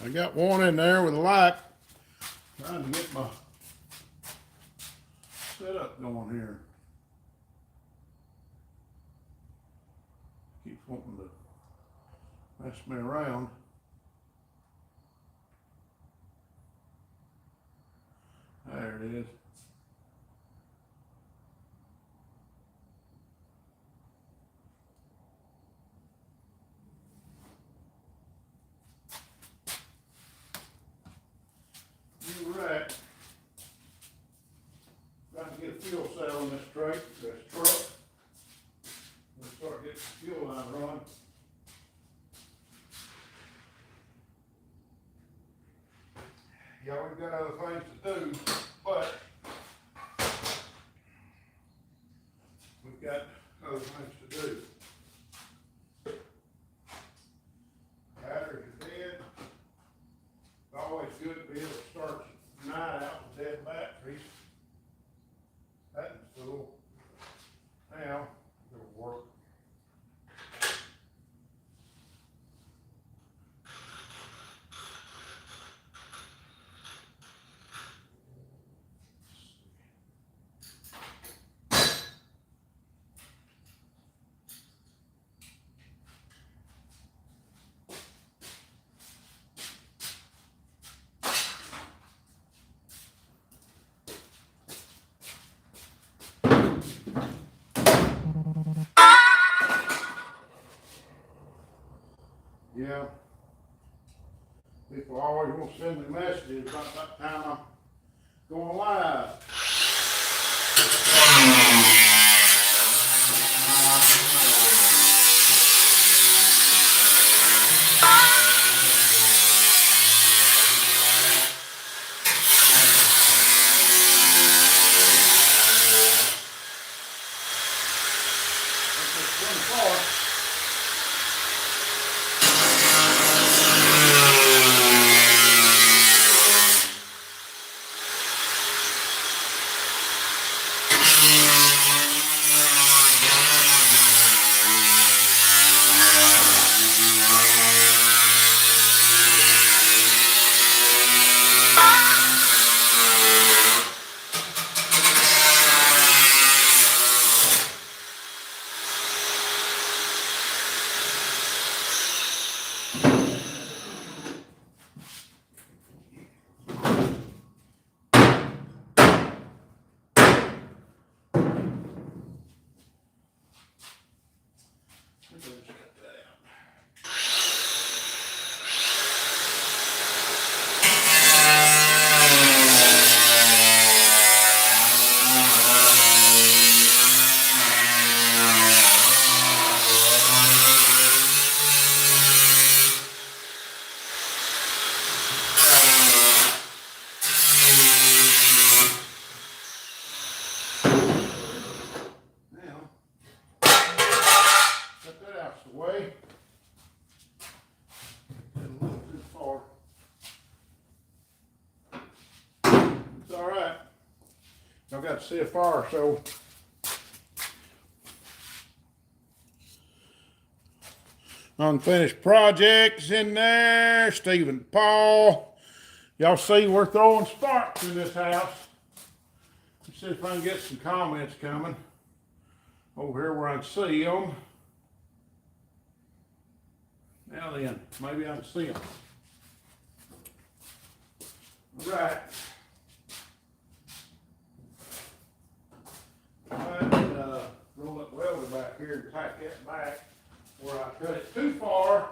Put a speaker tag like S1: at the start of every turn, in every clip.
S1: I got one in there with a light. Trying to get my setup going here. Keeps wanting to mess me around. There it is. You're right. Trying to get a fuel cell in this truck. We'll start getting the fuel line running. Yeah, we've got other things to do, but we've got other things to do. Batteries are dead. It's always good to be able to start the night out with dead batteries. That's cool. Now, it'll work. Yeah. People always want to send me messages about that time I'm going live. Way. A little too far. It's all right. I've got to see a fire, so unfinished projects in there. Stephen Paul. Y'all see we're throwing sparks in this house. Let's see if I can get some comments coming over here where I can see them. Now then, maybe I can see them. All right. I roll that welder back here and tack that back where I cut it too far.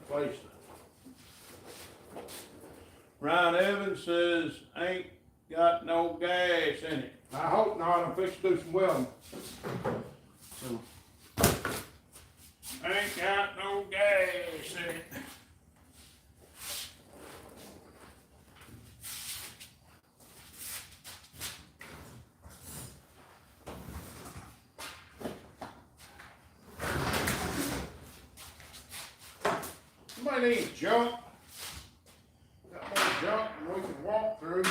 S1: Place. Ryan Evans says, ain't got no gas in it. I hope not. I'm fixing to do some welding. So, ain't got no gas in it. Somebody needs junk. Got more junk than we can walk through.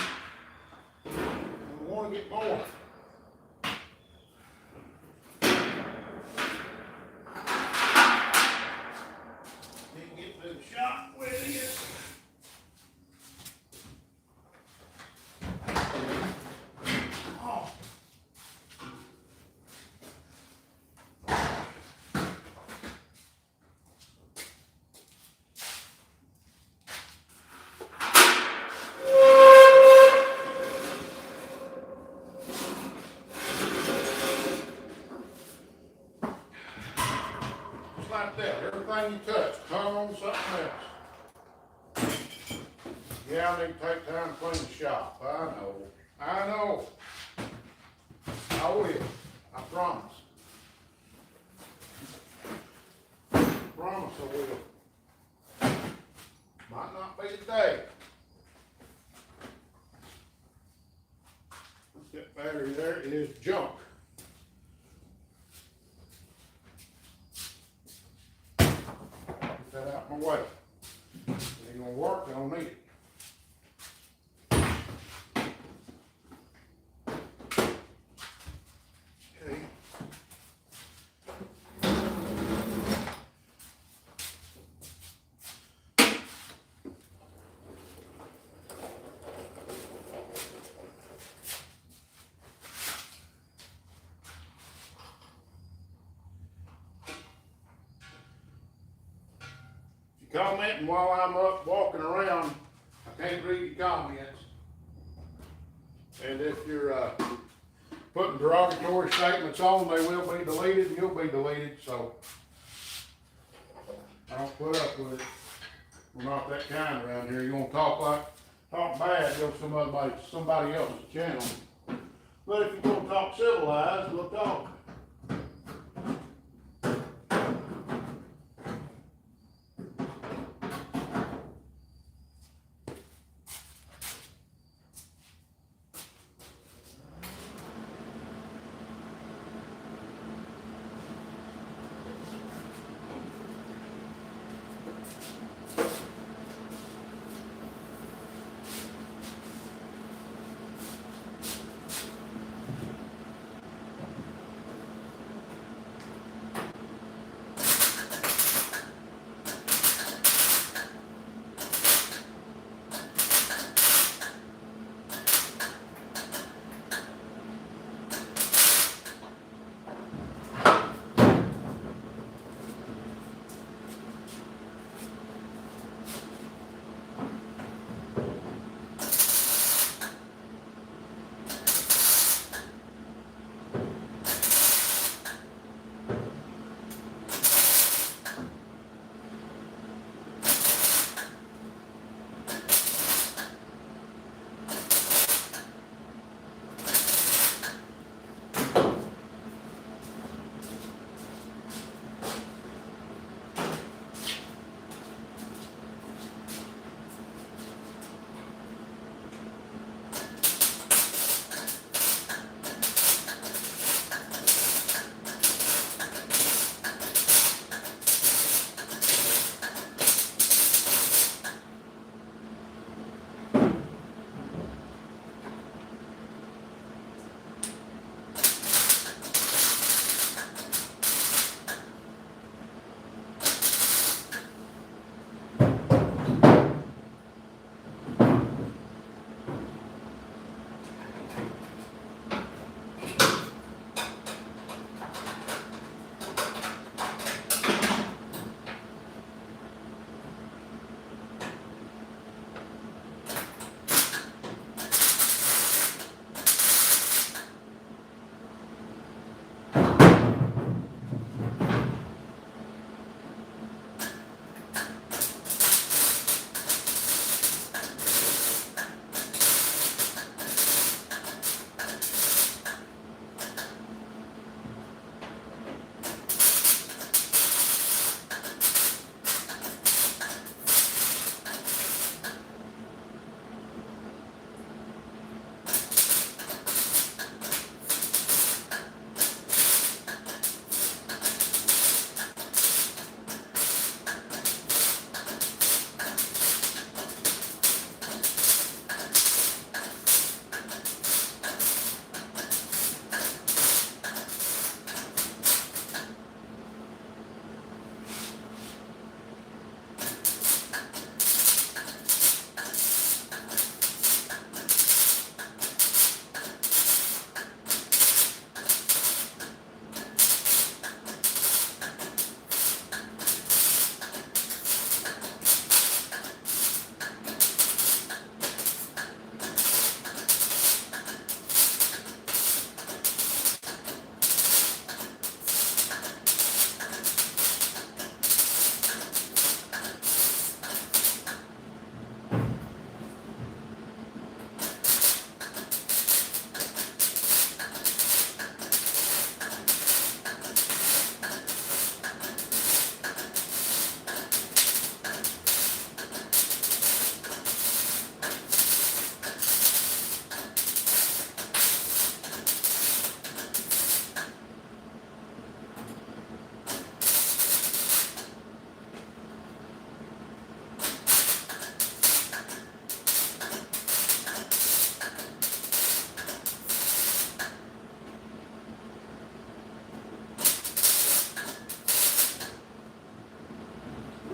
S1: We want to get more. Didn't get to the shop with you. Oh. Just like that, everything you touch, come on something else. Yeah, I need to take time to clean the shop. I know. I will. I promise. Promise I will. Might not be today. That battery there is junk. Get that out of my way. It ain't gonna work, I don't need it. Okay. Commenting while I'm up walking around, I can't read your comments. And if you're putting derogatory statements on, they will be deleted and you'll be deleted, so I don't put up with it. We're not that kind around here. You want to talk bad, go to somebody else's channel. But if you're going to talk civilized, we'll talk.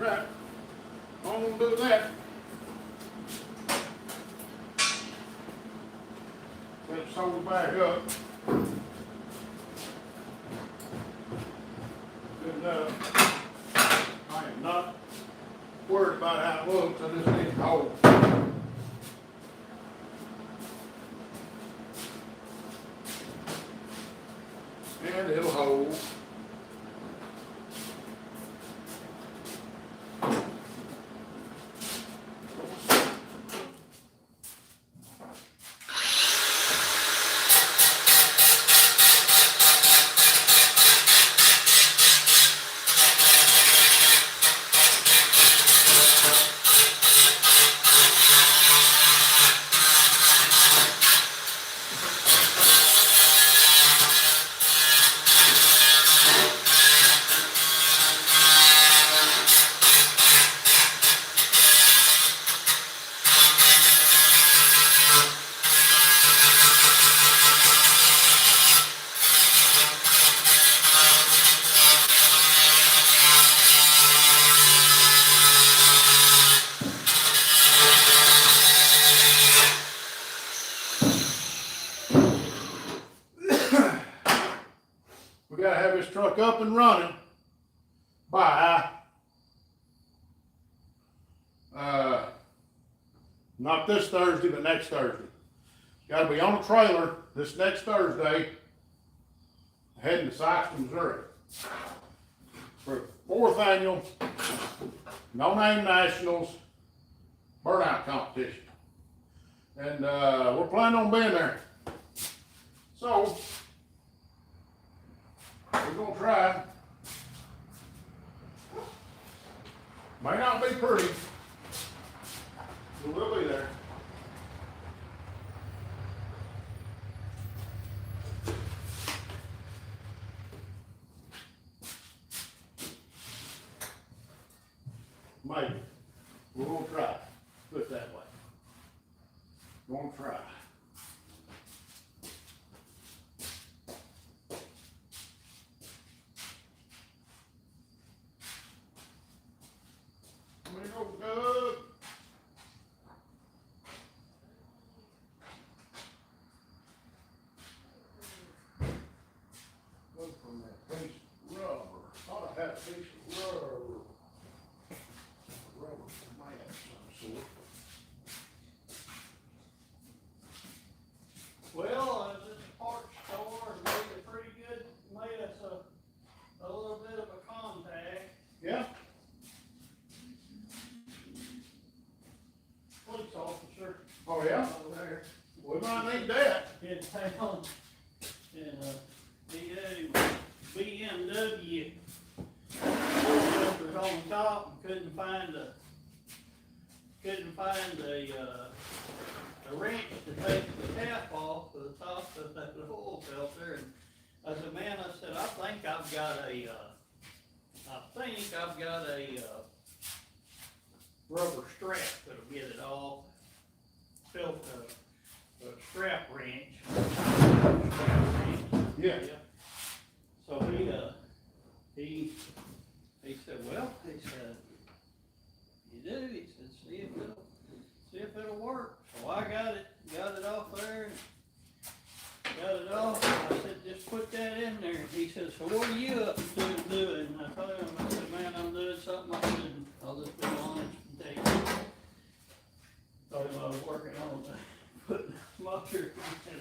S1: right. I'm gonna do that. Let's sew it back up. Good enough. I am not worried about how it looks. I just need to hold. And it'll hold. We gotta have this truck up and running by not this Thursday, but next Thursday. Gotta be on a trailer this next Thursday, heading to Sykes, Missouri, for 4th annual No Name Nationals burnout competition. And we're planning on being there. So we're gonna try. May not be pretty, but we'll be there. Maybe. We're gonna try. Put it that way. Gonna try. There you go, Doug. Look from that piece of rubber. Thought I had a piece of rubber. Rubber mat of some sort.
S2: Well, I was at the parts store and made a pretty good, made us a little bit of a contact.
S1: Yeah.
S2: Police officer
S1: Oh, yeah?
S2: over there
S1: We might need that.
S2: in town. And, he had him BMW filters on the top and couldn't find a wrench to take the cap off of the top of that oil filter. And I said, man, I said, I think I've got a rubber strap that'll get it off. Filter, a strap wrench.
S1: Yeah.
S2: So he said, well, he said, you do? He said, see if it'll work. So I got it off there, and got it off. And I said, just put that in there. And he said, so what are you up to doing? And I told him, I said, man, I'm doing something I shouldn't. I'll just be honest and tell you. Told him I was working on putting a motor in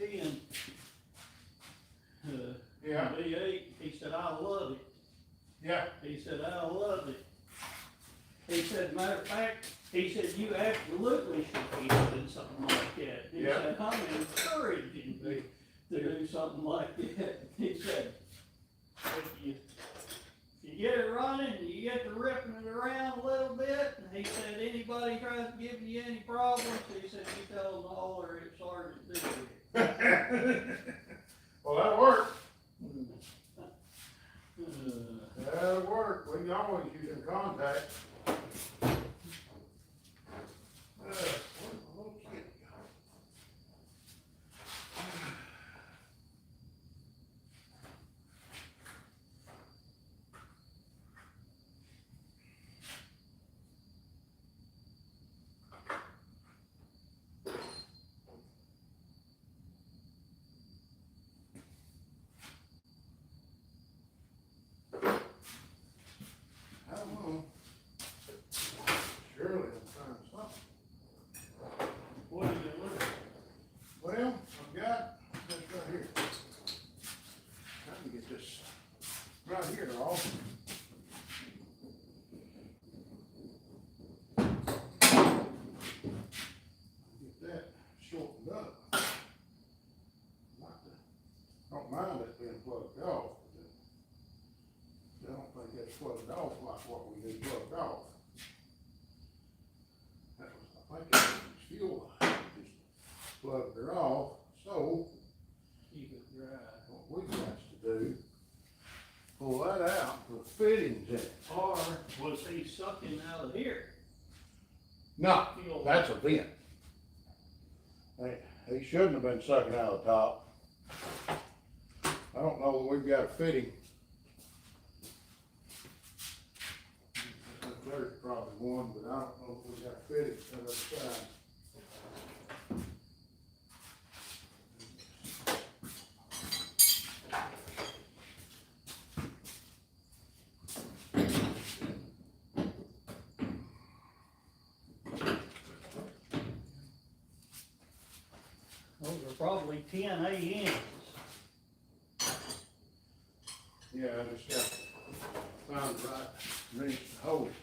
S2: his 10.
S1: Yeah.
S2: V8. He said, I love it.
S1: Yeah.
S2: He said, I love it. He said, matter of fact, he said, you absolutely should be doing something like that. He
S1: Yeah.
S2: said, I'm encouraging you to do something like that. He said, if you get it running, you get to ripping it around a little bit, and he said, anybody tries to give you any problems, he said, you tell them to holler at Sergeant Dewey.
S1: Well, that'll work. That'll work. We can always use in contact. Where's my little kid go? right here, all. Get that shortened up. Don't mind it being plugged off. I don't think that's plugged off like what we need plugged off. That was, I think it was fuel line. Just plugged her off. So
S2: You could drive.
S1: what we got to do, pull that out, put fittings in it.
S2: Or was he sucking out of here?
S1: No,
S2: Fuel
S1: that's a vent. He shouldn't have been sucking out of the top. I don't know that we've got a fitting. There's probably one, but I don't know if we've got a fitting to the other side.
S2: Those are probably 10 AMs.
S1: Yeah, I just got to find the right wrench to hold it.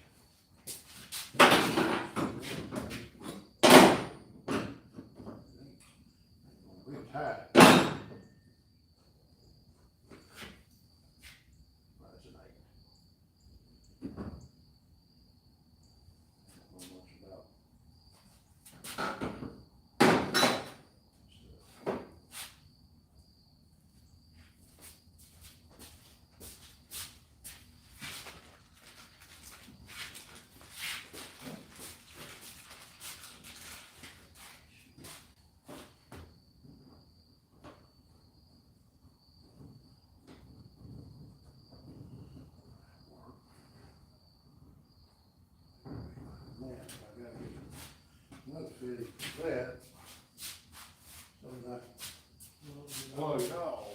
S1: We're tight. That's an 8. Don't know much about. Man, I gotta get another fitting for that. So that plug it off.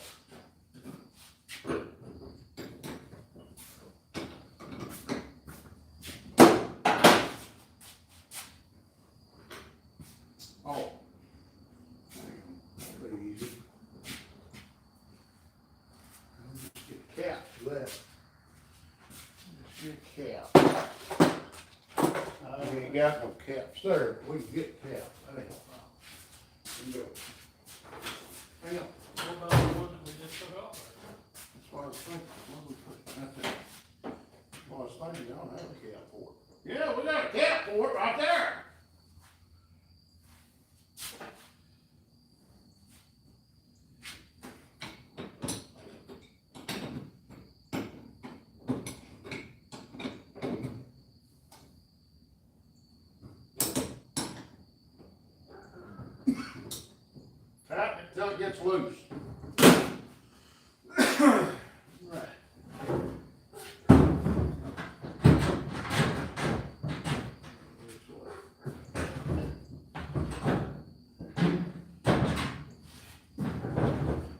S1: Oh. That'll be easy. Just get a cap for that. Just get a cap. We ain't got no caps there, but we can get caps. That ain't no problem. There you go. Hang on.
S2: What about the one that we just took off?
S1: That's what I was thinking. What we put that there? Well, I was thinking, I don't have a cap for it. Yeah, we got a cap for it right there. Tighten it till it gets loose. Right.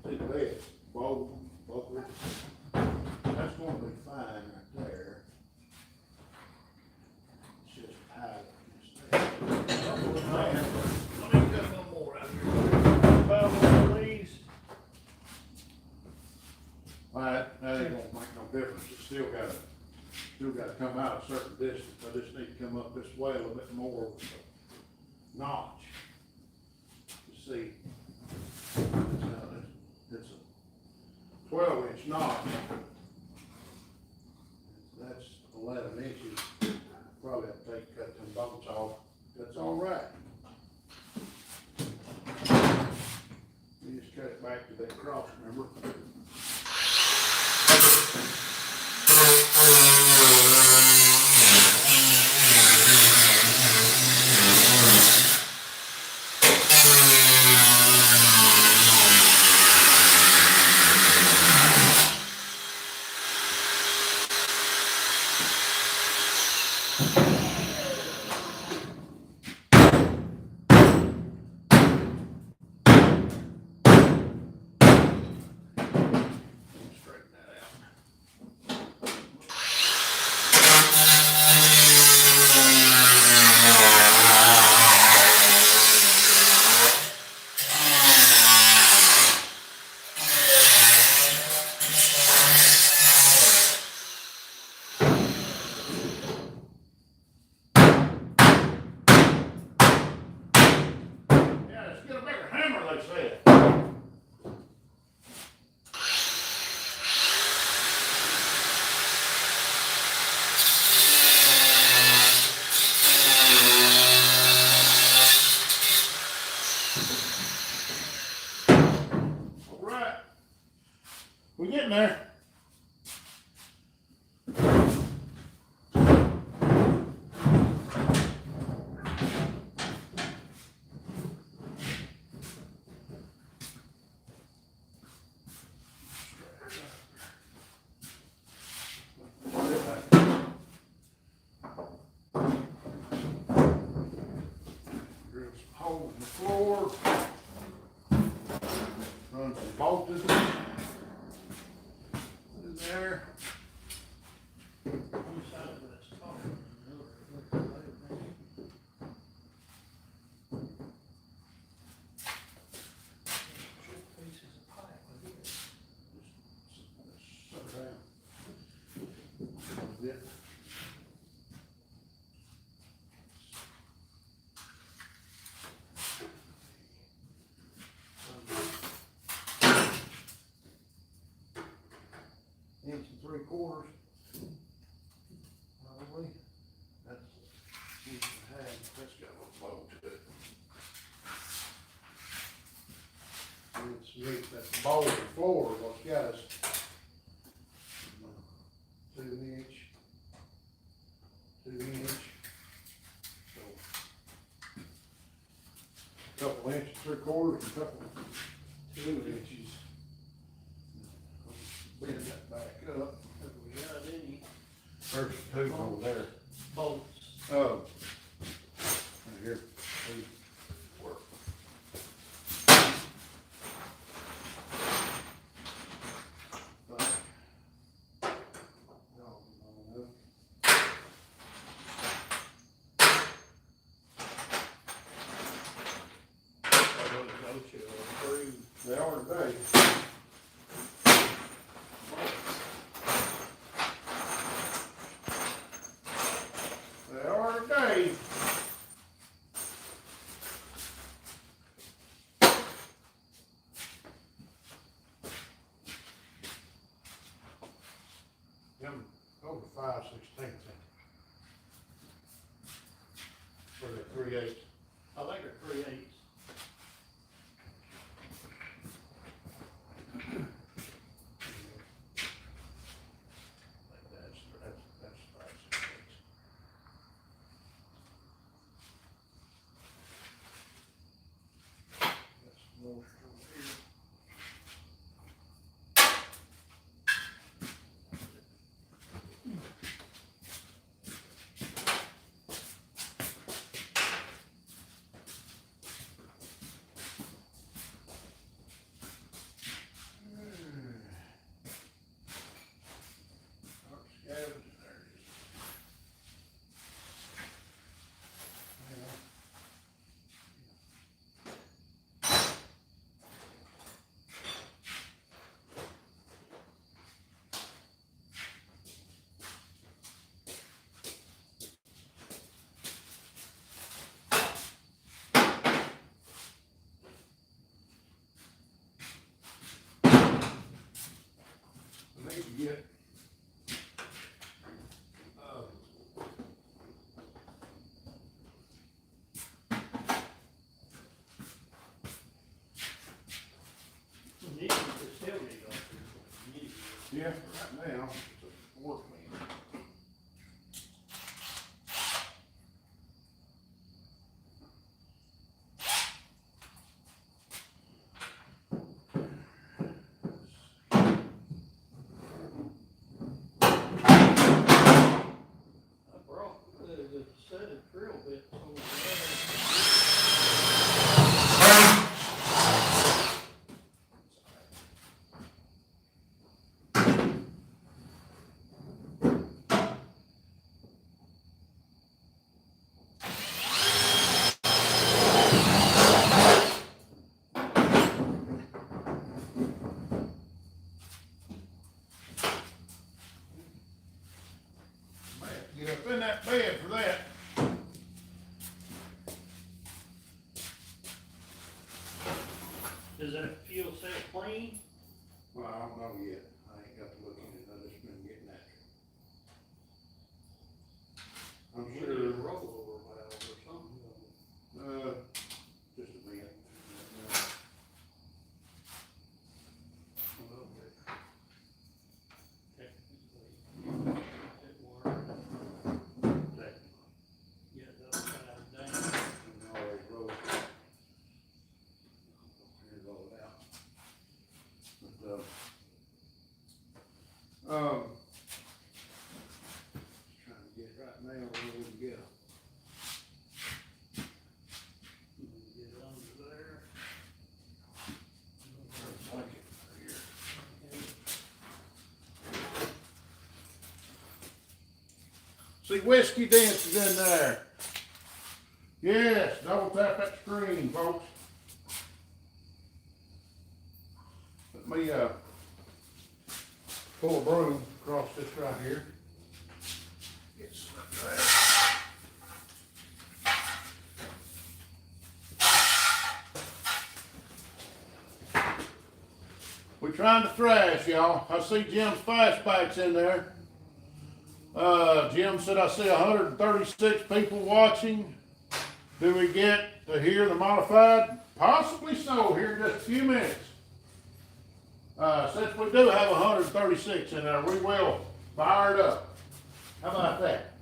S1: See the bed, both of it. That's gonna be fine right there. It's just tight.
S2: Let me get one more out here. About one of these.
S1: That ain't gonna make no difference, it's still gotta come out a certain distance, I just need to come up this way a little bit more with the notch. You see, it's a 12-inch notch. That's 11 inches, probably have to cut them bolts off, that's all right. You just cut it back to that cross, remember? Straighten that out. the floor. Run some bolts in there.
S2: One side of it's taller than the other. It looks like just pieces of pipe with it.
S1: Set it down. Yeah. Inch and 3/4. Probably. That's inch and a half. That's got a little bow to it. And it's that bowl of the floor is what's got us. 2 inch. 2 inch. So, couple inches, 3/4, and a couple 2 inches. Bend that back up.
S2: Have we got any
S1: There's two over there.
S2: bolts?
S1: Oh. Right here. These work. Right. No, no.
S2: Those bolts are approved.
S1: They are today. They are today. Them over 5/16 for the 3/8.
S2: I think they're 3/8.
S1: Like that's 5/16. That's most over here. I need to get
S2: We need to still need to go through. We need to.
S1: yeah, right now, it's a work man.
S2: I brought the set of drill bits over there.
S1: See, Whiskey Dance is in there. Yes, double tap that screen, folks. Let me pull a broom across this right here. Get some trash. We're trying to thrash, y'all. I see Jim's flashbacks in there. Jim said I see 136 people watching. Do we get to hear the modified? Possibly so, here in just a few minutes. Since we do have 136 in there, we will fire it up. How about that?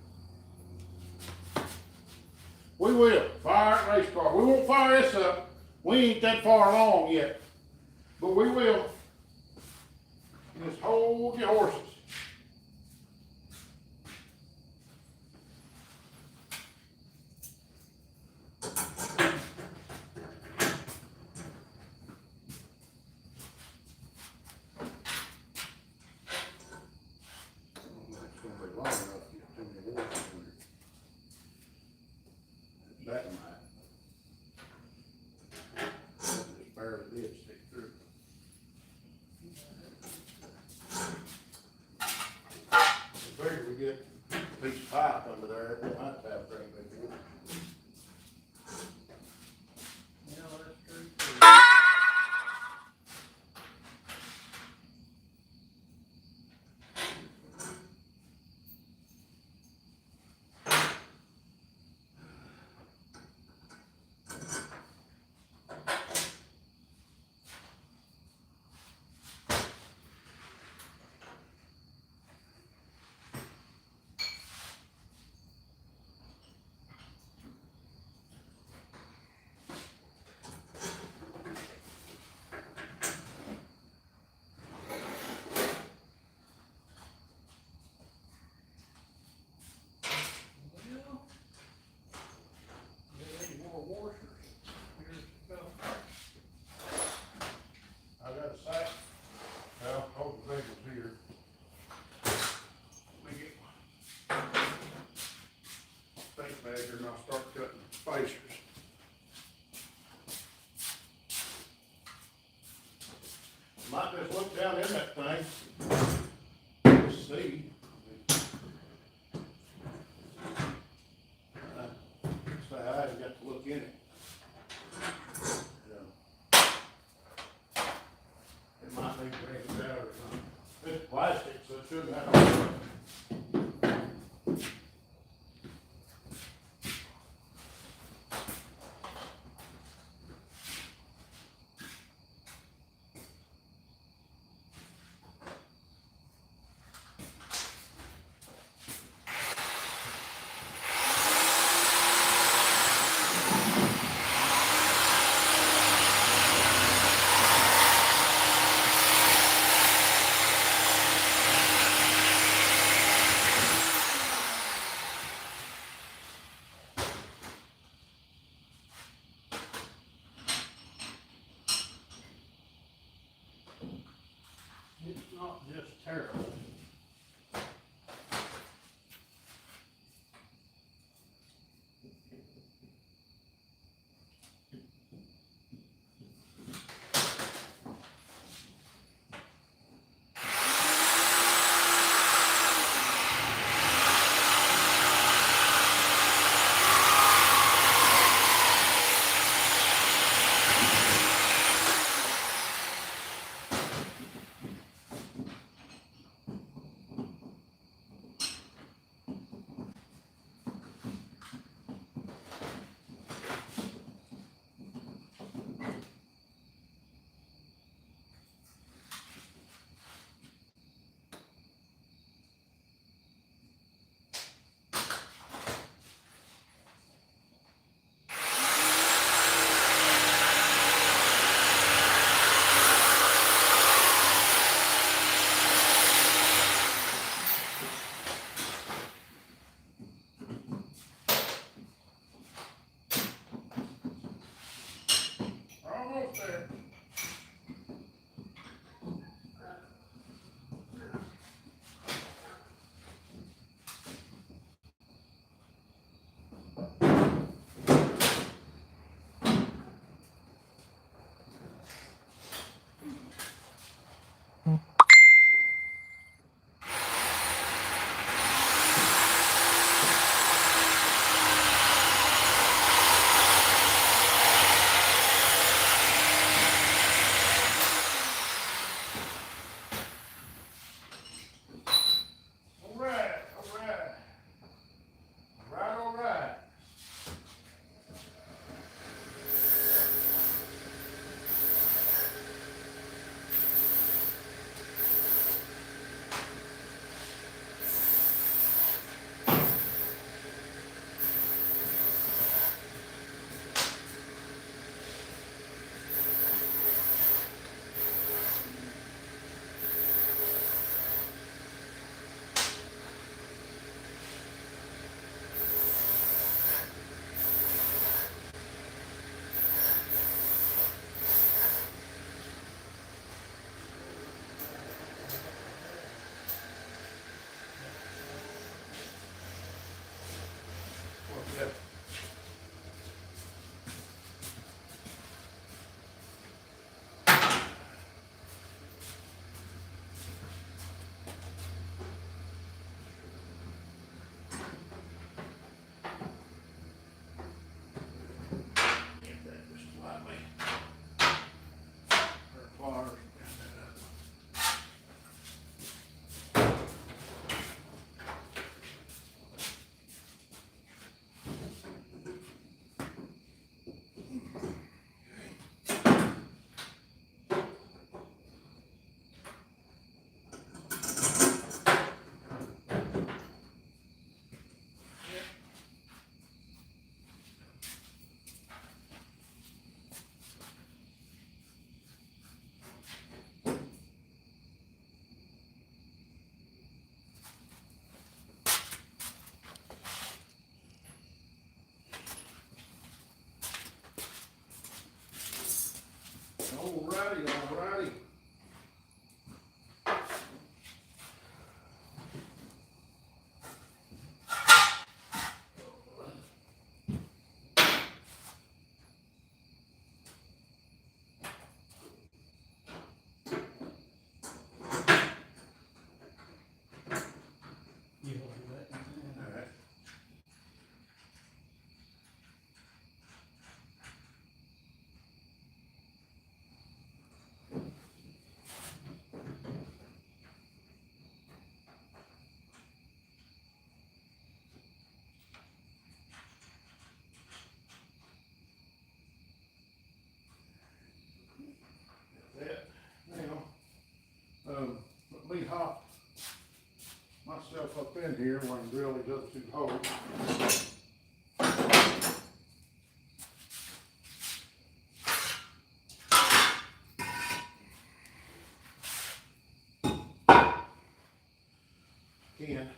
S1: We will fire it race car. We won't fire this up. We ain't that far along yet. But we will. Just hold your horses. That might. Just barely did stick through. The bigger we get a piece of pipe under there, it might have a great big one.
S2: You know, that's true too.
S1: I got a sack. Well, hold the big ones here. Let me get one. Space measure and I'll start cutting spacers. Might just look down in that thing. Let's see. Say I haven't got to look in it. It might need to out or something. It's plastic, so it shouldn't have. all righty.
S2: You hold that in there.
S1: All right. That, now, let me hop myself up in here when drill these other two holes. Again.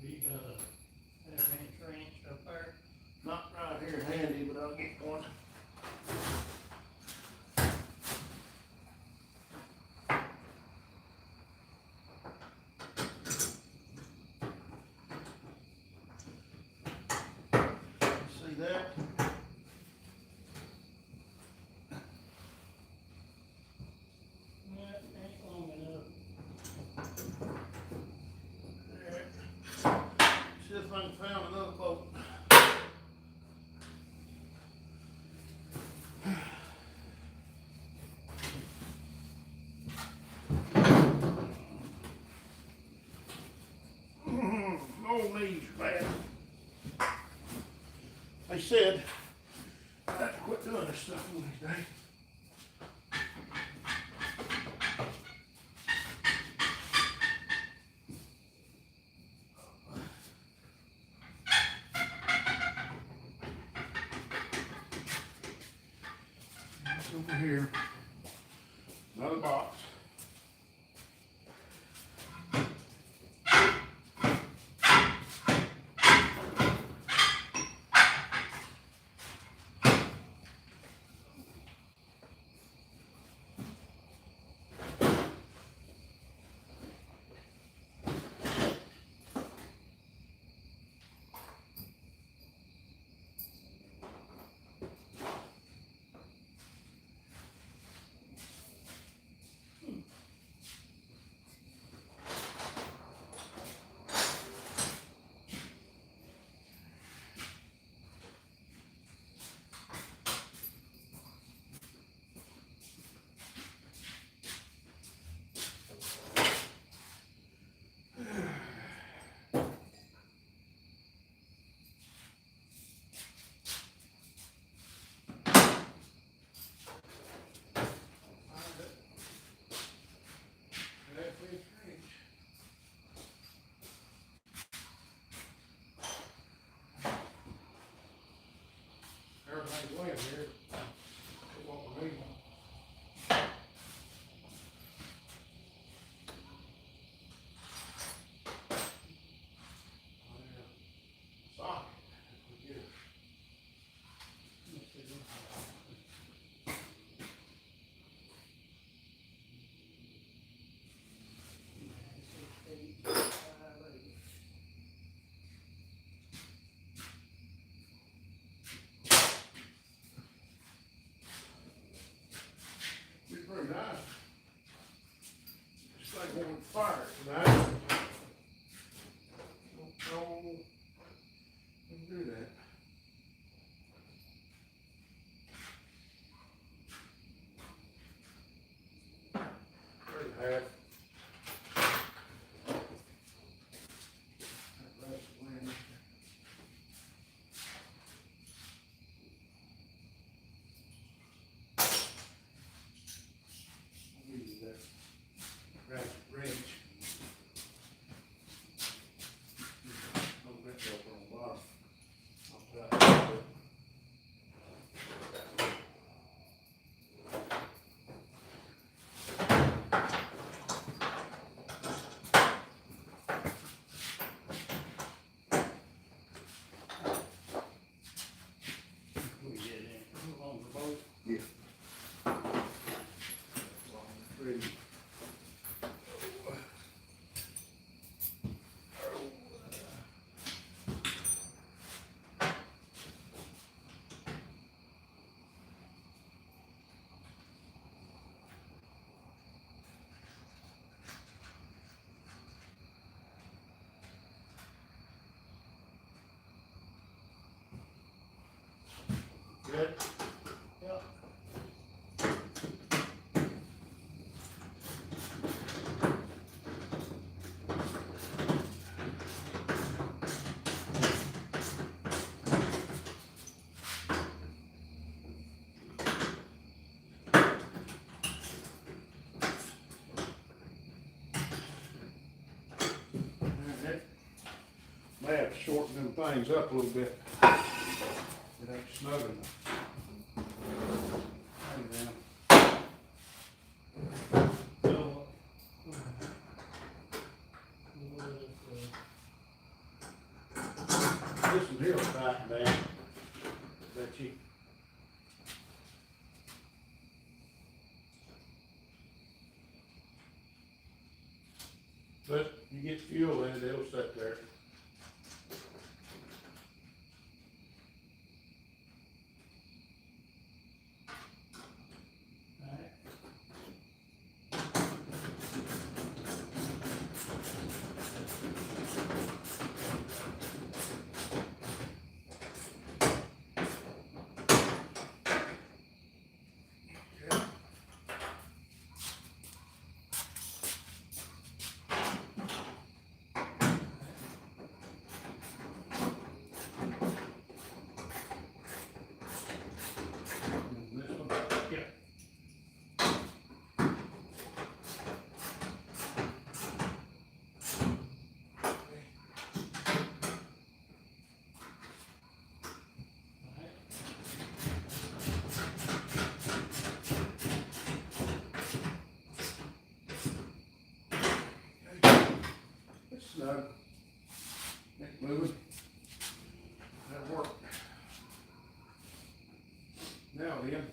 S2: You got a half-inch wrench up there?
S1: Not right here handy, but I'll get one. See that?
S2: That ain't long enough.
S1: There. See if I can find another bolt. Old knees bad. They said I have to quit doing this stuff one of these days. Over here, another box. Everything's laying here. It won't believe me. Socket. Get it. half. Ratchet wrench. No wrench over on the bottom. I'll try it.
S2: We get it in, on the boat.
S1: Yeah. Three. Good.
S2: Yep.
S1: Alright. May have to shorten them things up a little bit. It ain't snug enough. Hang down.
S2: So,
S1: This one here will tighten down. Bet you. But you get fuel in it, it'll sit there.
S2: alright.
S1: And this one,
S2: Yeah. Alright.
S1: it's snug. Ain't moving. That'll work. Now then.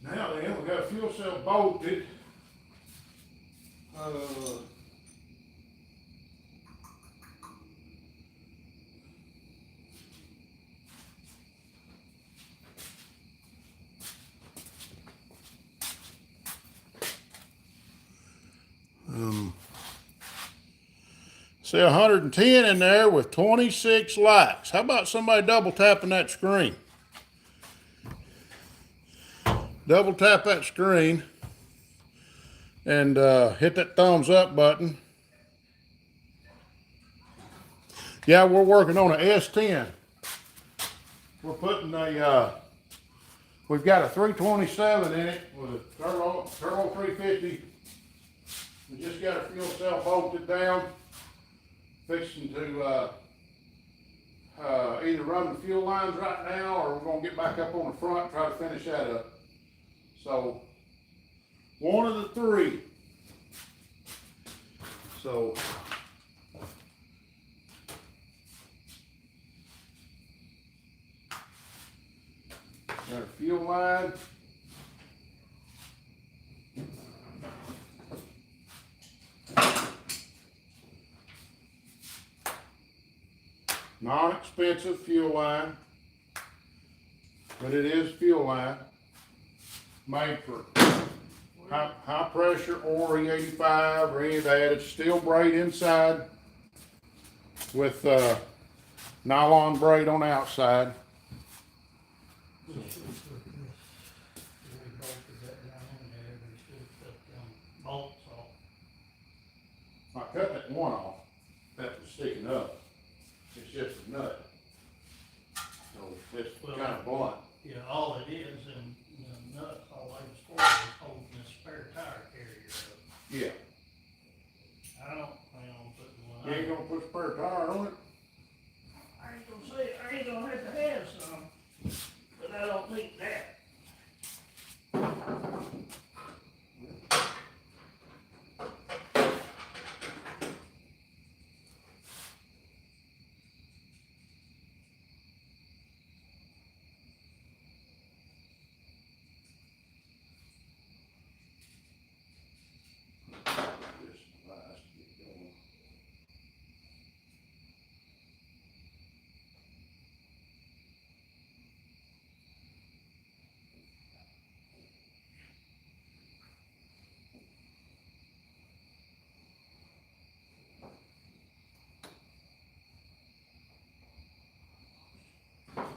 S1: Now then, we got a fuel cell bolted. Say 110 in there with 26 lights. How about somebody double tapping that screen? Double tap that screen and hit that thumbs up button. Yeah, we're working on an S10. We're putting we've got a 327 in it with a turbo 350. We just got a fuel cell bolted down. Fixing to either run the fuel lines right now, or we're gonna get back up on the front and try to finish that up. So, one of the three. So, got a fuel line. Non-expensive fuel line, but it is fuel line made for high pressure or E85 or any of that. It's steel braid inside with nylon braid on the outside. I cut that one off, that was sticking up. It's just a nut. So it's kind of blunt.
S2: Yeah, all it is, and the nuts, all they was for is holding this spare tire carrier up.
S1: Yeah.
S2: I don't plan on putting one
S1: You ain't
S2: on.
S1: gonna put spare tire on it?
S2: I ain't gonna say, I ain't gonna have to have some, but I don't need that.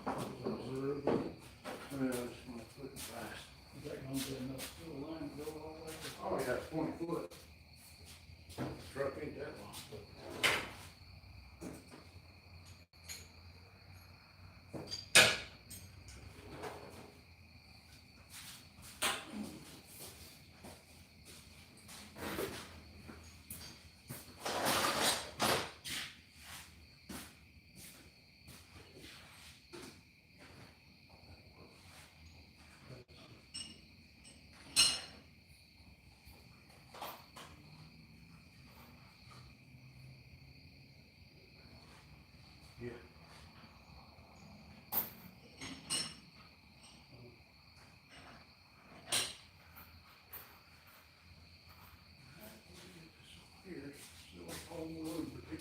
S1: Just nice to get going. Yeah, just gonna put it fast.
S2: Is that gonna be enough fuel line to go all the way?
S1: Oh, yeah, 20 foot. Truck ain't that long. Yeah. Here, still on the lubricant. This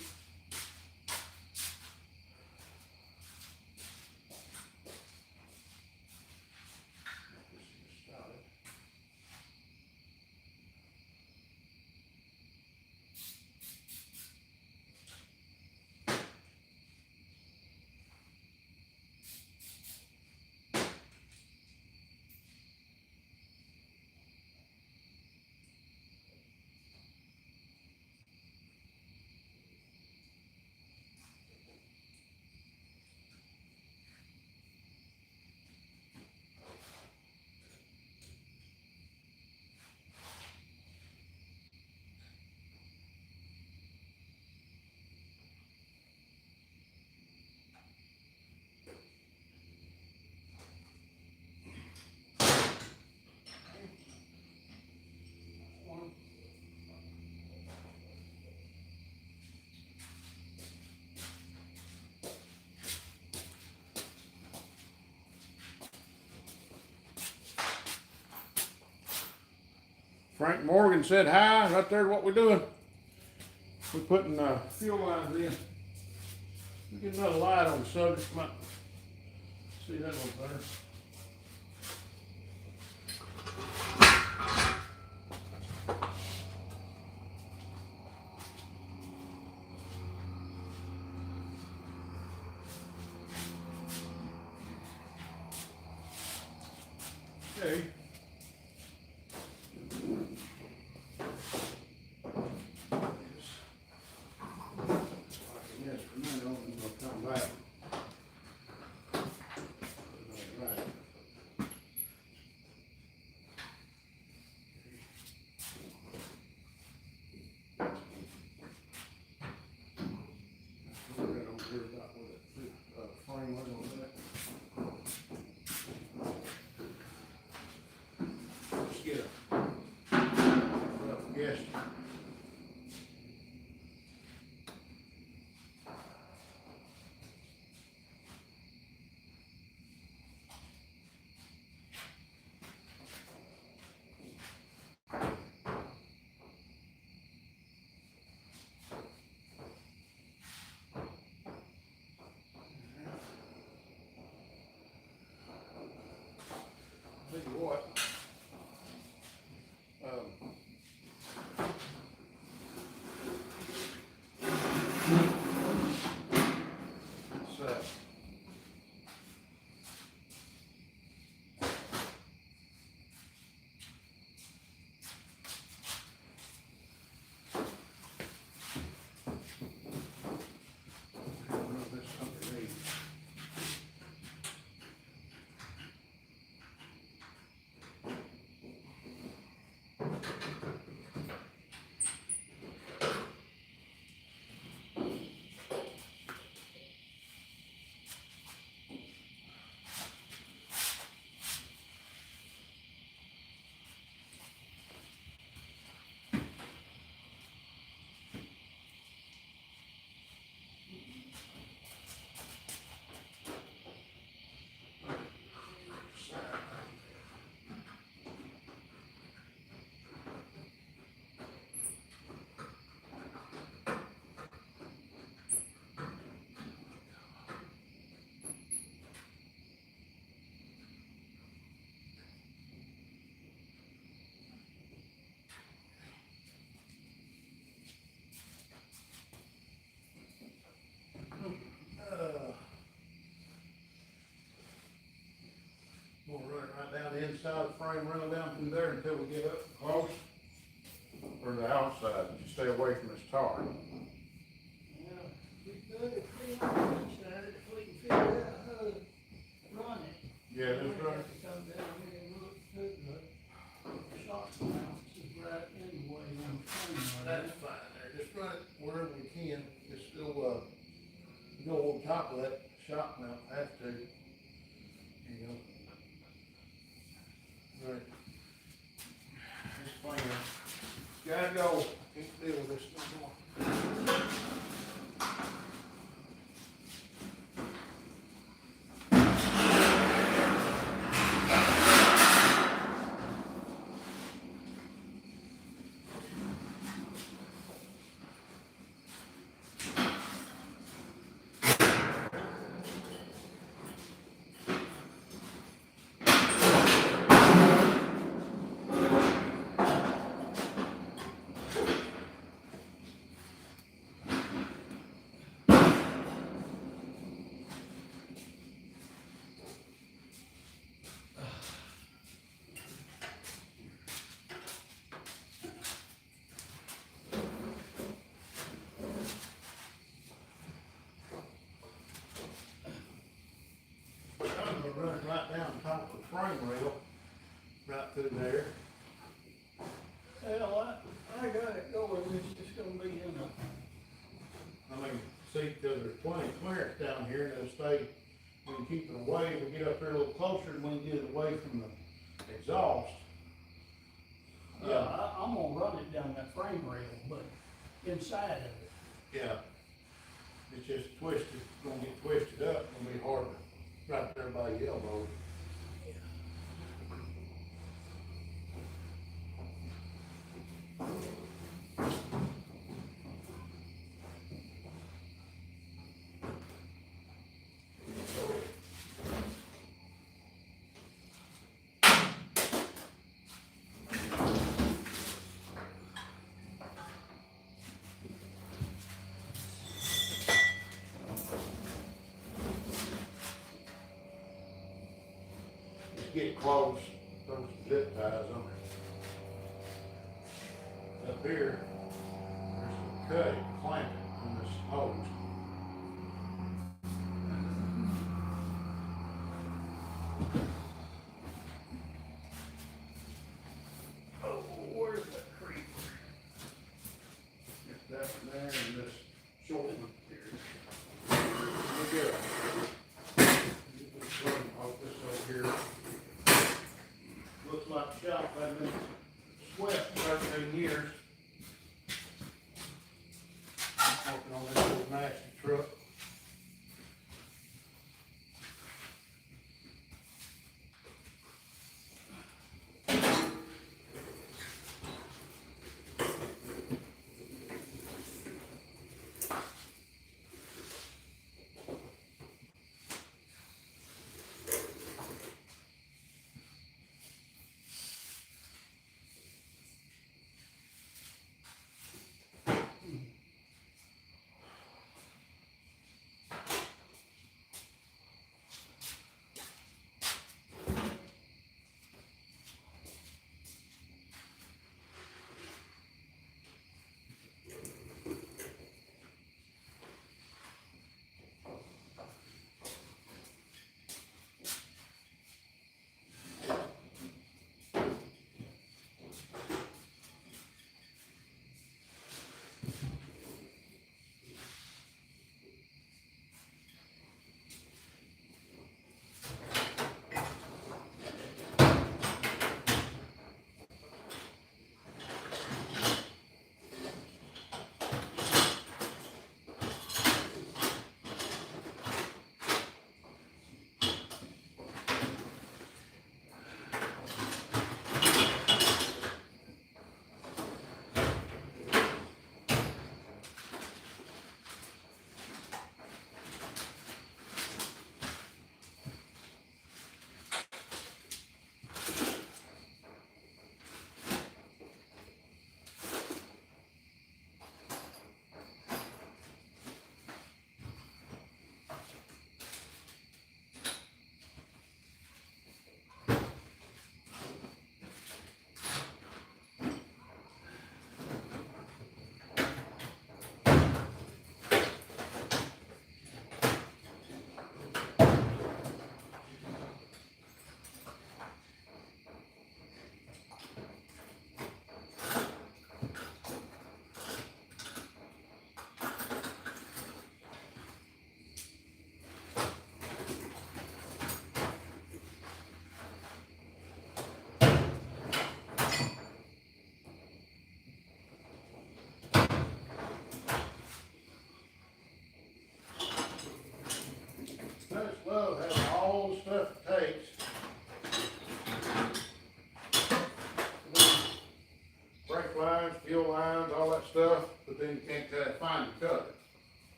S1: is started. Frank Morgan said hi, right there's what we're doing. We're putting fuel lines in. We get another light on the subject, might see that one better. Okay. Yes, for a minute, and we'll come back. Right. We're gonna hear about what it, frame was on that. right down the inside of the frame, run down through there until we get up close. Or the outside, you stay away from this tar.
S2: Yeah, we could if we had it, if we can figure out how to run it.
S1: Yeah, that's right.
S2: We have to come down here and look too, but the shock balance is right anyway on the frame.
S1: That's fine there, just run it wherever we can, just go on top of that shock mount, have to. You know. Right. This thing, gotta go, can't deal with this no more. I'm gonna run it right down top of the frame rail, right through there.
S2: Hell, I got it going, it's just gonna be in a,
S1: I mean, see, cause there's plenty of clearance down here and it'll stay, we can keep it away, we get up there a little closer and we can get it away from the exhaust.
S2: I'm gonna run it down that frame rail, but inside of it.
S1: Yeah. It's just twisted, it's gonna get twisted up, it's gonna be hard to, right there by your elbow. Just get close, throw some zip ties on it. Up here, there's some cutting, clamping on this hose.
S2: Oh, where's that creep?
S1: Get that in there and this short one here. Look at it. Get this run off this over here. Looks like a shop I've been swept 13 years. Working on this old nasty truck.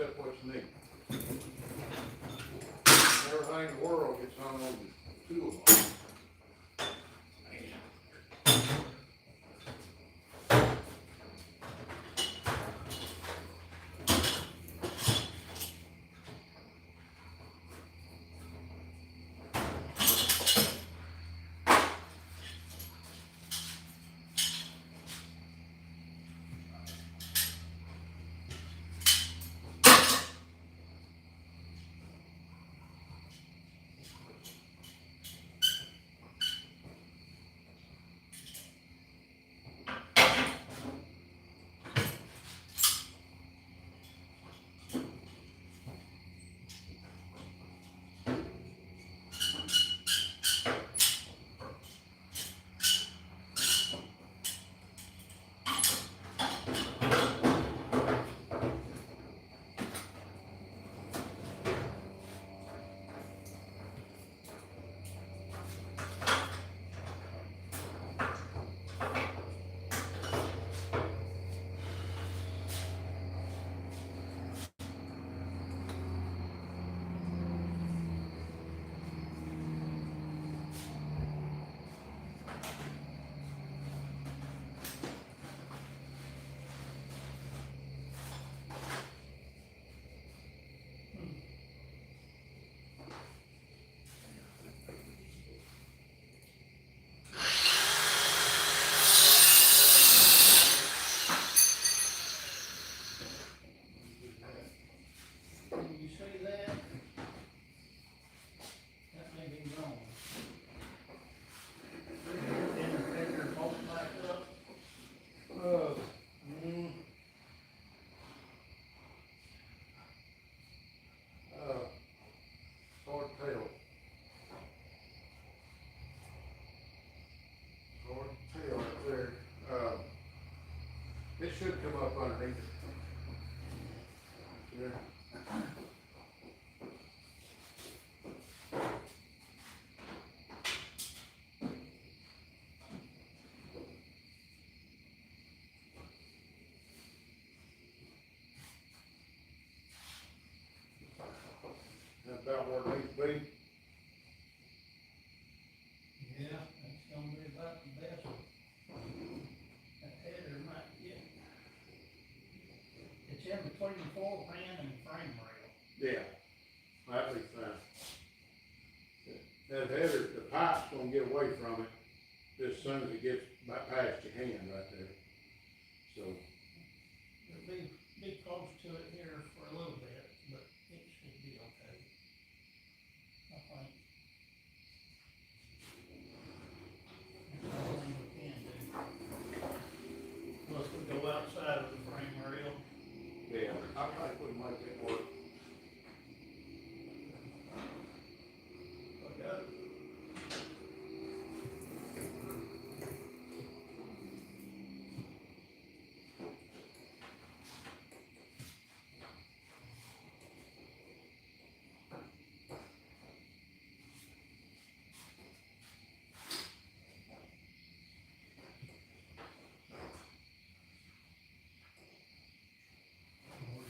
S1: except what you need. Everything in the world gets hung on the toolbox.
S2: Can you see that? That may be wrong. Then the figure bolts back up.
S1: Mm, hard to tell. Hard to tell right there. It should come up underneath it. Yeah. That's about where it needs to be.
S2: Yeah, that's gonna be about the best. That header might get. It's in between the floor pan and the frame rail.
S1: Yeah, that'd be fine. That header, the pipe's gonna get away from it as soon as it gets about past your hand right there. So,
S2: It'll be close to it here for a little bit, but it should be okay. I think. That's all we can do. Unless we go outside of the frame rail.
S1: yeah, I think we can make it work.
S2: I got it.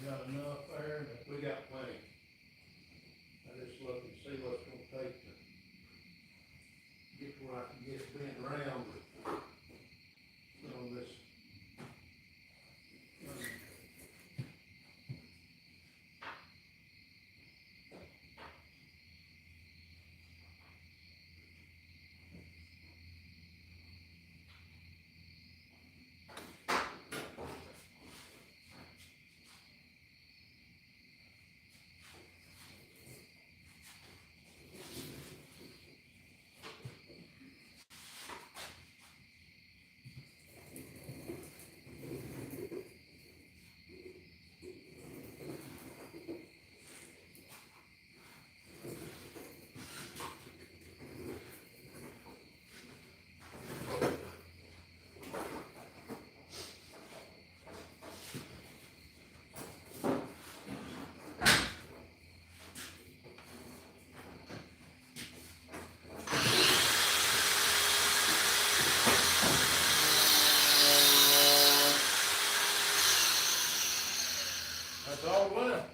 S2: We got enough there that
S1: We got plenty. I just look and see what it's gonna take to get where I can get it bent around, but, this. That's all left.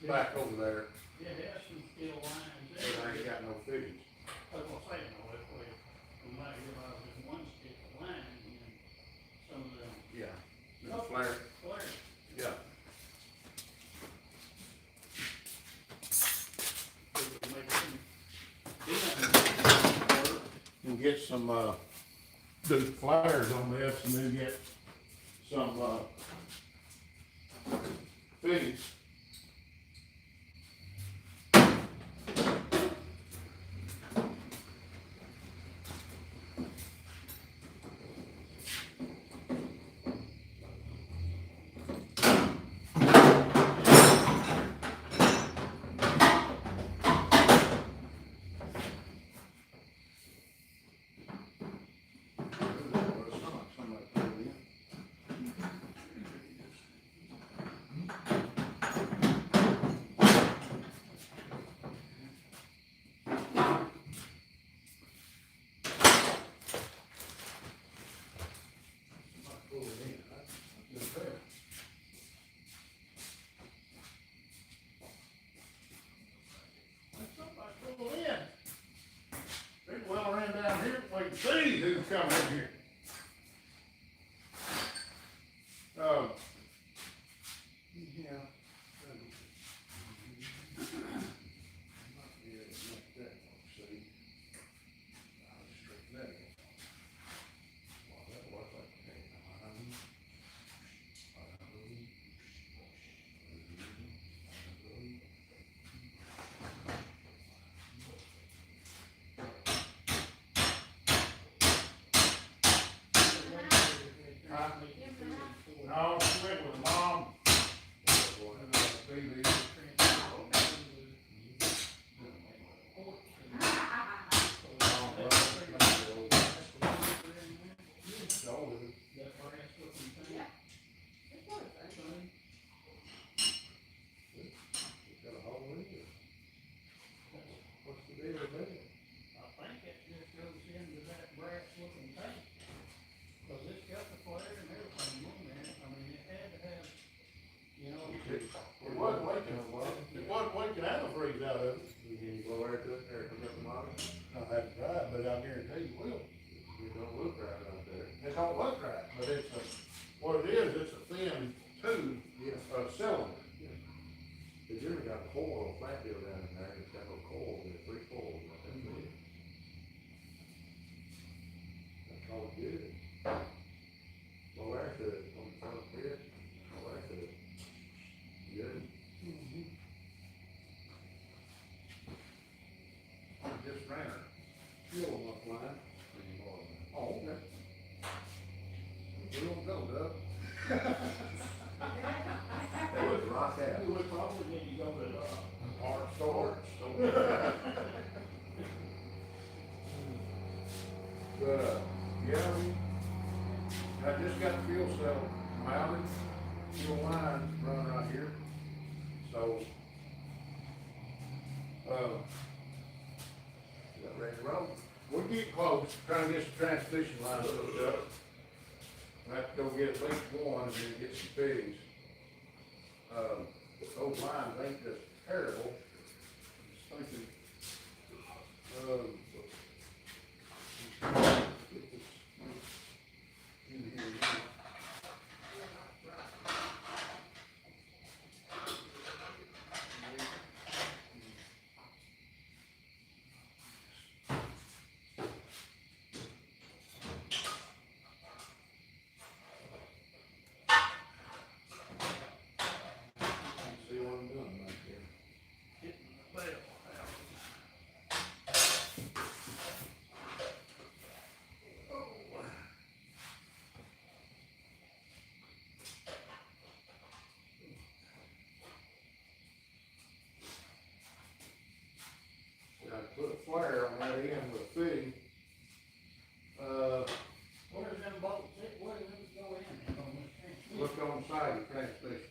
S1: back over there,
S2: Yeah, there's some steel lines
S1: but
S2: there.
S1: I ain't got no fittings.
S2: I was gonna say, no, we might realize there's one stick of line and some of them.
S1: Yeah. And the flare,
S2: Flare.
S1: yeah.
S2: We can make some bends work.
S1: And get some, do flares on this and then get some, fittings. Well, around down here, wait and see who's coming in here. Yeah. No, she went with mom. Baby.
S2: I think it just goes into that brass looking tank. Cause it's got the flare and everything on there, I mean, it had to have, you know.
S1: It wasn't waking antifreeze out of it.
S3: You blow air to it, air comes up the motor.
S1: I haven't tried, but I guarantee you will.
S3: It don't look right out there.
S1: It don't look right, but it's a, what it is, it's a thin tube,
S3: Yeah.
S1: a cylinder.
S3: Cause you ever got a coil, a flat deal down in there, and it's got no coil, and it's 3 coils, that's it. That's all it did. Blow air to it, on the front bit, blow air to it. Good.
S1: I just ran her.
S3: Fuel on my line. Anymore.
S1: Oh, okay. We don't go, Doug.
S3: That was rock out.
S2: You would probably need to go to the,
S1: Hard storage. But, yeah, I just got the fuel cell mounted, fuel line running right here. So,
S3: Got ready to roll.
S1: we're getting close, trying to get some transmission lines hooked up. I have to go get at least one and then get some fittings. Those lines ain't just terrible. Just thinking, get this in here. See what I'm doing right there.
S2: getting the bell out.
S1: I put a flare on that end with a fitting.
S2: Where's them bolts, where do those go in on this transmission?
S1: Look on the side of the transmission.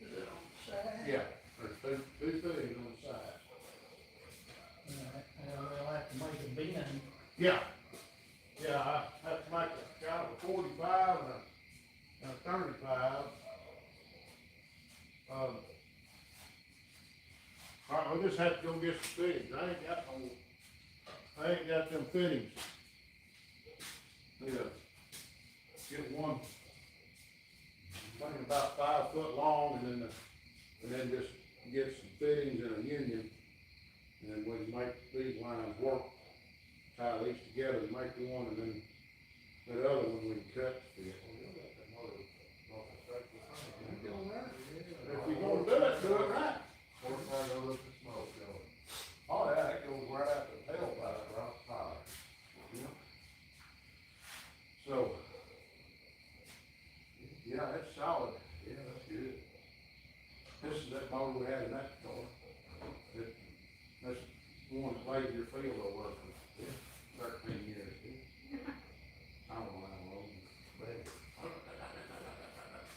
S2: Is it on the side?
S1: Yeah, there's two fittings on the side.
S2: They'll have to make a bend.
S1: Yeah. Yeah, I have to make a kind of a 45 and a 35. All right, we'll just have to go get some fittings. I ain't got them fittings. Need to get one, I'm thinking about 5 foot long, and then just get some fittings and a union. And then we can make these lines work, tie these together and make one, and then that other one we can cut to fit. If you're gonna do it right. Oh, yeah, it goes right out the tailpipe, right high. Yeah. So, yeah, it's solid.
S3: Yeah, that's good.
S1: This is that motor we had in that car. That's the one that laid your field over for 13 years. I don't know how long.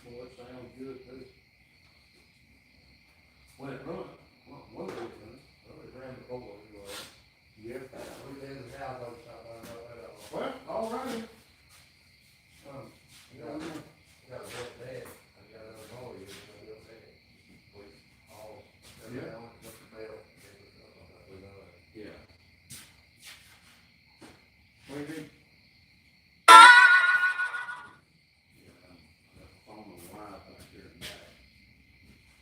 S1: Boy, it sounds good too. When it runs, one of those runs,
S3: It ran before we were.
S1: yeah.
S3: We did the house, I was talking about that.
S1: Well, all right.
S3: You got a built bed, I got another mower, you got a built bed. We all, every now and then, the bell, we know it.
S1: Yeah. What do you think? Yeah, I'm on the line back here in the back.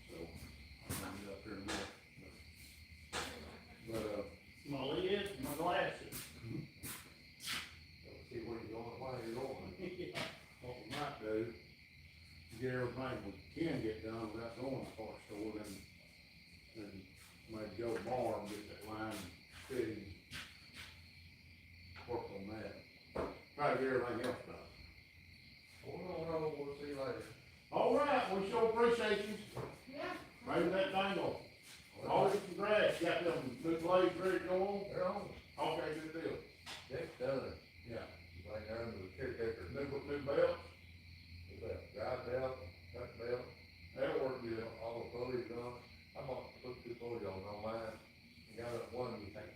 S1: So, I'll get up here in a minute. But,
S2: My lid, my glasses.
S3: See where you're going, why you're going.
S1: what we might do, is get everything we can get done without going to the parts store, then maybe go to bar and get that line fitting, work on that. Try to get everything else done.
S3: No, we'll see you later.
S1: All right, we sure appreciate you.
S4: Yeah.
S1: Maybe that thing will, always some grass, got them new blades ready to go on?
S3: They're on,
S1: Okay, good deal.
S3: Dick's done,
S1: Yeah.
S3: like they're under the caretaker.
S1: New belt,
S3: Drive belt, cut belt,
S1: that'll work good.
S3: all the pulleys done. I bought, put 2 pulleys on online, and got up one, you think,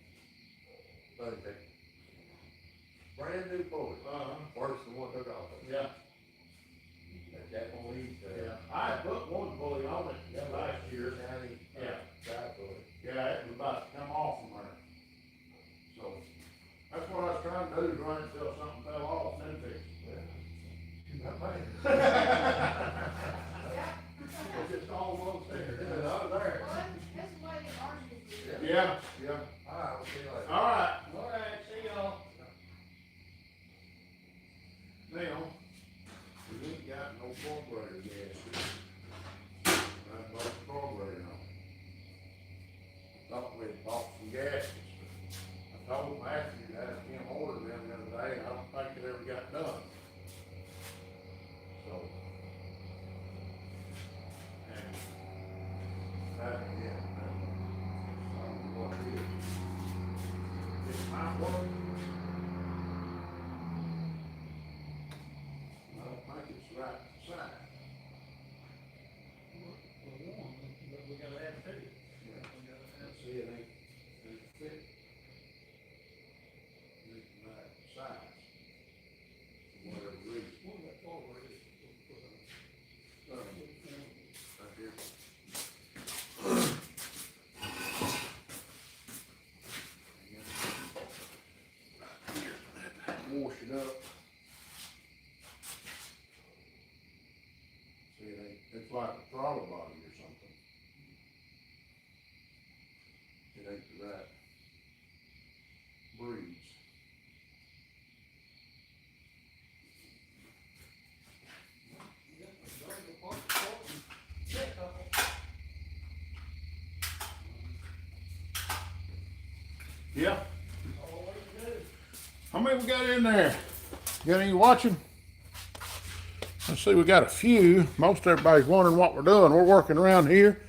S3: brand new pulley, worse than one took off.
S1: Yeah,
S3: That jack pulley,
S1: yeah. I put one pulley on it last year.
S3: county,
S1: Yeah.
S3: drive pulley.
S1: Yeah, it was about to come off from there. So, that's what I was trying to do, is run it till something fell off and then fix it.
S3: Not bad.
S1: It's just almost there.
S3: It's out there.
S4: Well, that's the way the orange is.
S1: Yeah, yeah.
S3: All right, we'll see you later.
S1: All right,
S2: All right, see y'all.
S1: now, we ain't got no carburetor gas here. I bought the carburetor on. Thought we'd bought some gaskets. I told them after you had him order them the other day, and I don't think it ever got done. So. And that again, I don't know what it is. It might work. I don't think it's right side.
S2: We're warm, but we gotta have two.
S1: Yeah.
S2: We gotta have
S1: See, it ain't fit. It's the right size. For whatever reason.
S2: one that forward is.
S1: Right here. Wash it up. See, it's like a throttle body or something. It ain't the right breeze. Yeah. How many we got in there? Got any watching? Let's see, we got a few. Most everybody's wondering what we're doing. We're working around here.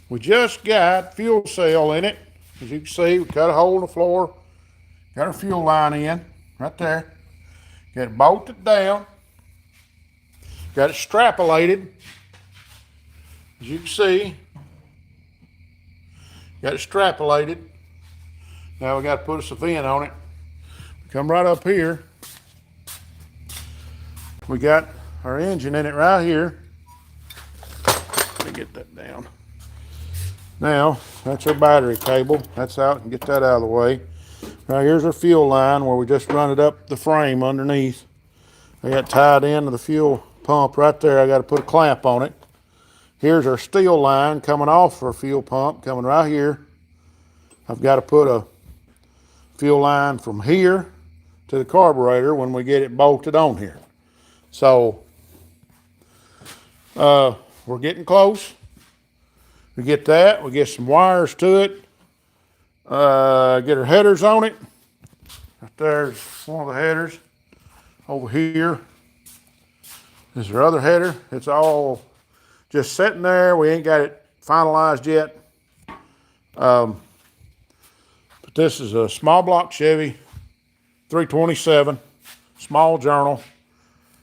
S1: We just got fuel cell in it. As you can see, we cut a hole in the floor. Got our fuel line in, right there. Got it bolted down. Got it strapulated. As you can see, got it strapulated. Now we got to put a vent on it. Come right up here. We got our engine in it right here. Let me get that down. Now, that's our battery cable. That's out, and get that out of the way. Now here's our fuel line where we just run it up the frame underneath. I got tied into the fuel pump right there. I got to put a clamp on it. Here's our steel line coming off our fuel pump, coming right here. I've got to put a fuel line from here to the carburetor when we get it bolted on here. So we're getting close. We get that, we get some wires to it, get our headers on it. Right there's one of the headers. Over here is our other header. It's all just sitting there. We ain't got it finalized yet. But this is a small block Chevy 327, small journal,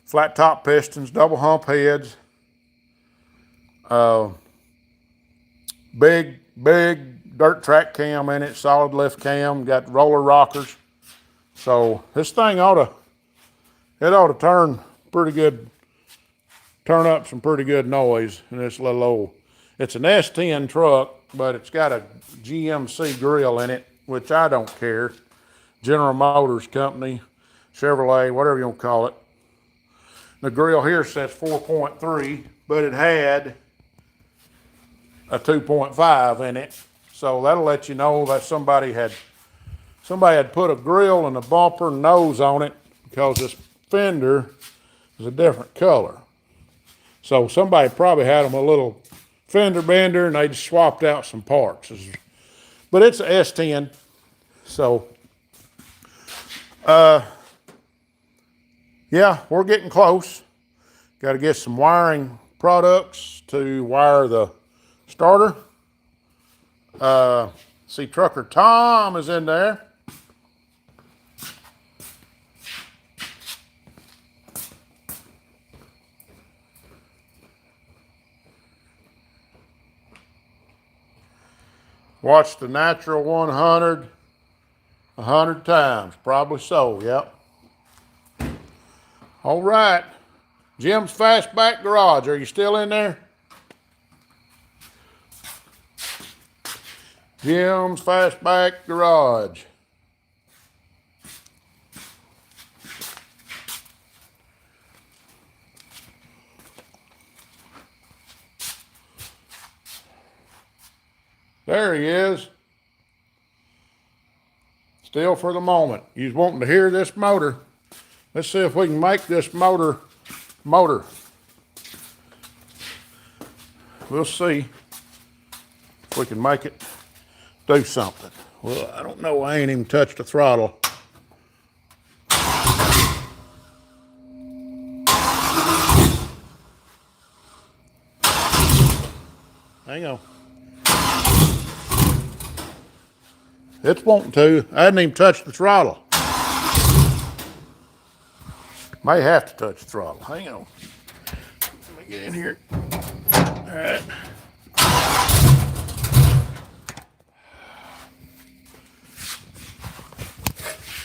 S1: flat top pistons, double hump heads, big dirt track cam in it, solid lift cam, got roller rockers. So this thing ought to turn up some pretty good noise in this little old, it's an S10 truck, but it's got a GMC grill in it, which I don't care. General Motors Company, Chevrolet, whatever you want to call it. The grill here says 4.3, but it had a 2.5 in it. So that'll let you know that somebody had put a grill and a bumper and nose on it, because this fender is a different color. So somebody probably had them a little fender bender and they just swapped out some parts. But it's a S10. So, yeah, we're getting close. Got to get some wiring products to wire the starter. See, Trucker Tom is in there. Watched the Natural 100 100 times, probably so, yep. All right, Jim's Fastback Garage, are you still in there? Jim's Fastback Garage. There he is. Still for the moment. He's wanting to hear this motor. Let's see if we can make this motor. We'll see if we can make it do something. Well, I don't know. I ain't even touched the throttle. Hang on. It's wanting to. I hadn't even touched the throttle. May have to touch the throttle. Hang on. Let me get in here. All right.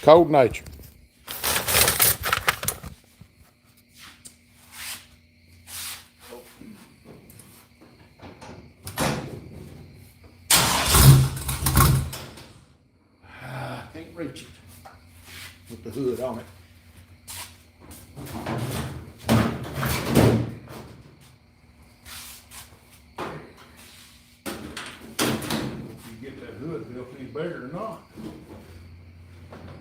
S1: Cold nature. Can't reach it with the hood on it. You get that hood built any bigger or not.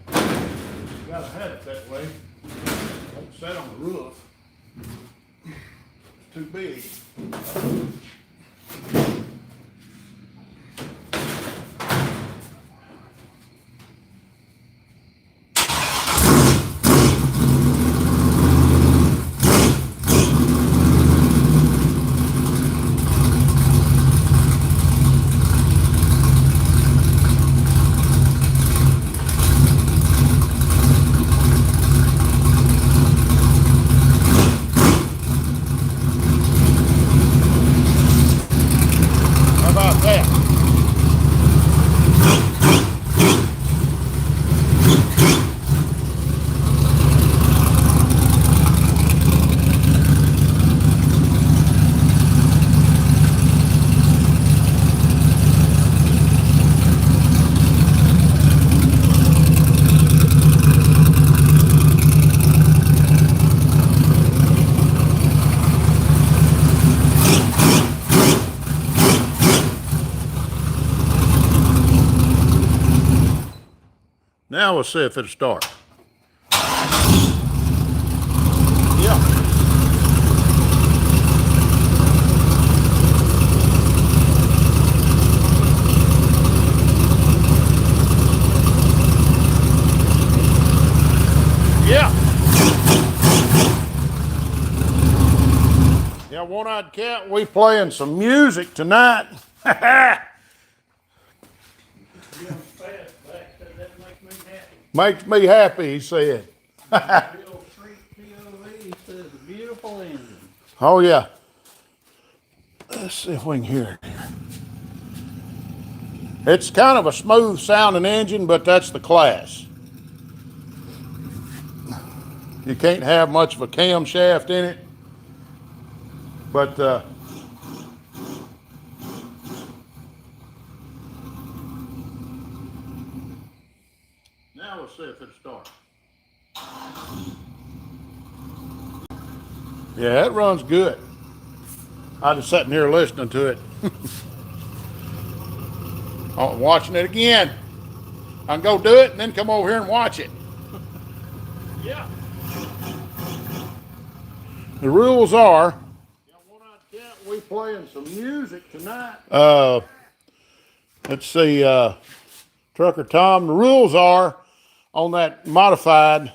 S1: You gotta have it that way. Don't set on the roof. It's too big. Now we'll see if it'll start. Yeah. Yeah. Yeah, One-Eyed Cat, we playing some music tonight.
S2: That makes me happy.
S1: Makes me happy, he said.
S2: Bill Street POV says a beautiful engine.
S1: Oh, yeah. Let's see if we can hear it. It's kind of a smooth sounding engine, but that's the class. You can't have much of a camshaft in it, but now we'll see if it starts. Yeah, it runs good. I was sitting here listening to it. Oh, watching it again. I can go do it and then come over here and watch it.
S2: Yeah.
S1: The rules are, One-Eyed Cat, we playing some music tonight. Let's see, Trucker Tom, the rules are on that modified,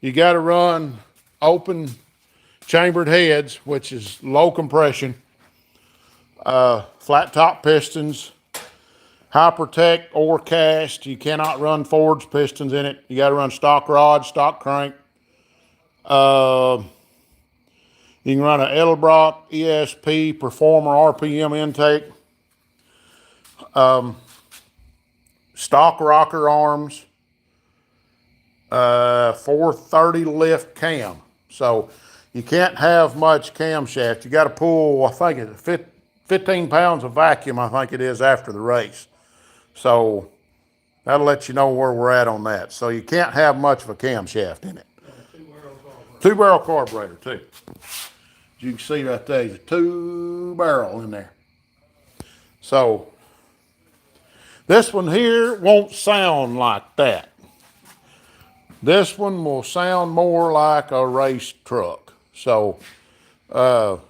S1: you got to run open chambered heads, which is low compression, flat top pistons, high protect or cast. You cannot run forged pistons in it. You got to run stock rod, stock crank. You can run an Edelbrock ESP Performer RPM intake. Stock rocker arms. 430 lift cam. So you can't have much camshaft. You got to pull, I think it's 15 pounds of vacuum, I think it is, after the race. So that'll let you know where we're at on that. So you can't have much of a camshaft in it. Two-barrel carburetor too. As you can see right there, there's a 2-barrel in there. So this one here won't sound like that. This one will sound more like a race truck. So it'll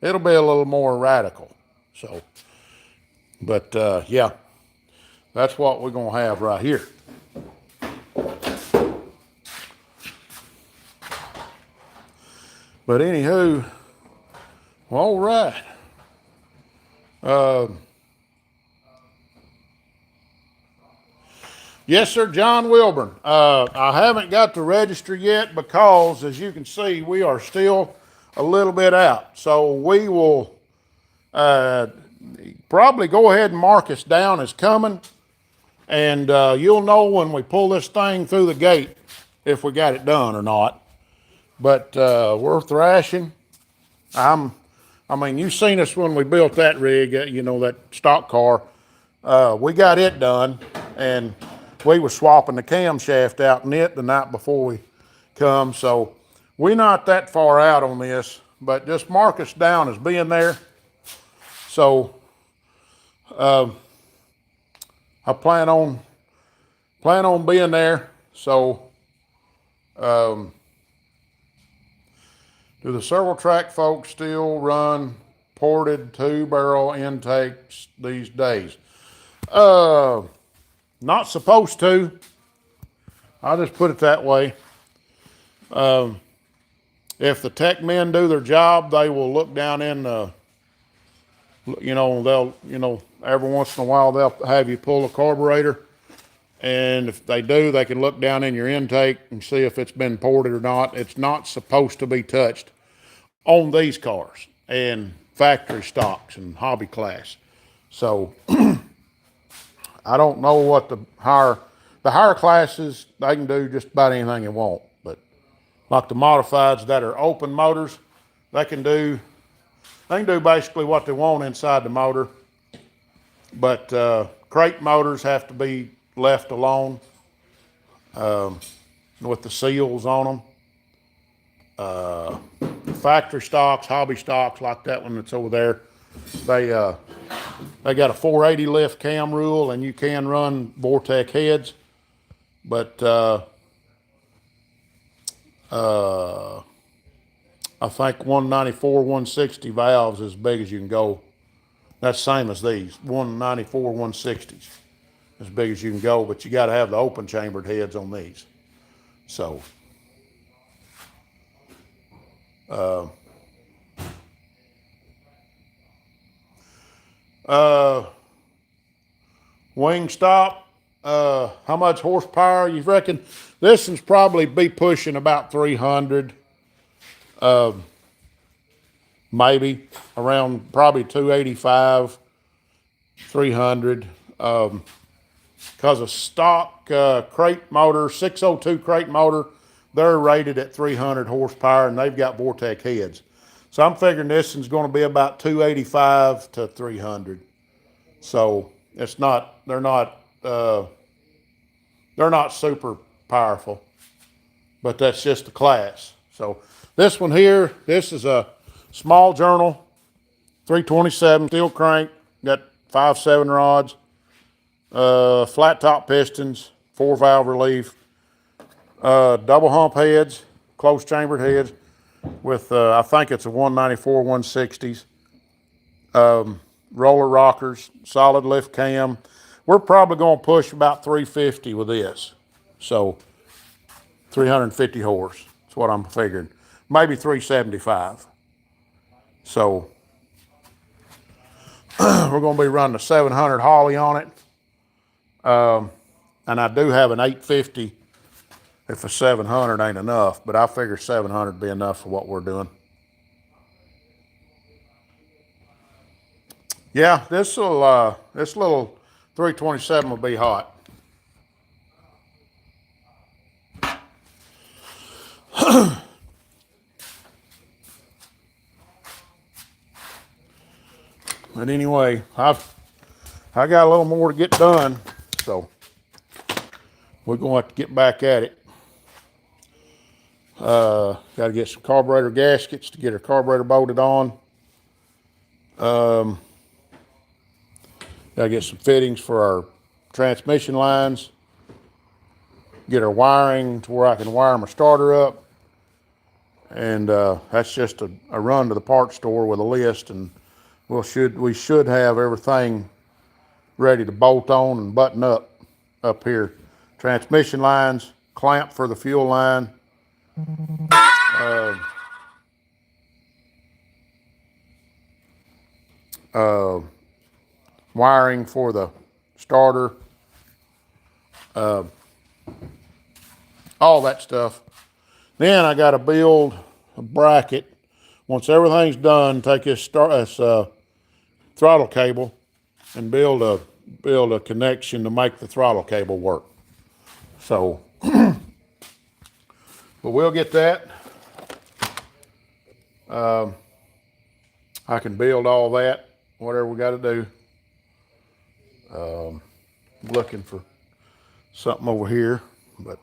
S1: be a little more radical. So, but yeah, that's what we're gonna have right here. But anywho, all right. Yes, sir, John Wilburn. I haven't got the register yet because, as you can see, we are still a little bit out. So we will probably go ahead and mark us down as coming, and you'll know when we pull this thing through the gate if we got it done or not. But we're thrashing. I mean, you've seen us when we built that rig, you know, that stock car. We got it done, and we were swapping the camshaft out in it the night before we come. So we're not that far out on this, but just mark us down as being there. So I plan on being there. So do the servo track folks still run ported 2-barrel intakes these days? Not supposed to. I'll just put it that way. If the tech men do their job, they will look down in the, every once in a while they'll have you pull a carburetor. And if they do, they can look down in your intake and see if it's been ported or not. It's not supposed to be touched on these cars and factory stocks and hobby class. So I don't know what the higher classes, they can do just about anything they want. But like the modifieds that are open motors, they can do basically what they want inside the motor. But crate motors have to be left alone with the seals on them. Factory stocks, hobby stocks like that one that's over there, they got a 480 lift cam rule, and you can run Vortec heads. But I think 194, 160 valves is as big as you can go. That's same as these, 194, 160s, as big as you can go, but you got to have the open chambered heads on these. So, wing stop, how much horsepower you reckon? This one's probably be pushing about 300, maybe around probably 285, 300. Because a stock crate motor, 602 crate motor, they're rated at 300 horsepower and they've got Vortec heads. So I'm figuring this one's going to be about 285 to 300. So it's not, they're not super powerful, but that's just the class. So this one here, this is a small journal, 327 steel crank, got 5.7 rods, flat top pistons, 4 valve relief, double hump heads, closed chambered heads with, I think it's a 194, 160s, roller rockers, solid lift cam. We're probably going to push about 350 with this. So 350 horse, that's what I'm figuring. Maybe 375. So we're going to be running a 700 Holly on it. And I do have an 850 if a 700 ain't enough, but I figure 700 would be enough for what we're doing. Yeah, this little 327 will be hot. But anyway, I got a little more to get done, so we're going to have to get back at it. Got to get some carburetor gaskets to get our carburetor bolted on. Got to get some fittings for our transmission lines. Get our wiring to where I can wire my starter up. And that's just a run to the parts store with a list, and we should have everything ready to bolt on and button up here. Transmission lines, clamp for the fuel line. Wiring for the starter. All that stuff. Then I got to build a bracket. Once everything's done, take this throttle cable and build a connection to make the throttle cable work. So, but we'll get that. I can build all that, whatever we got to do. Looking for something over here, but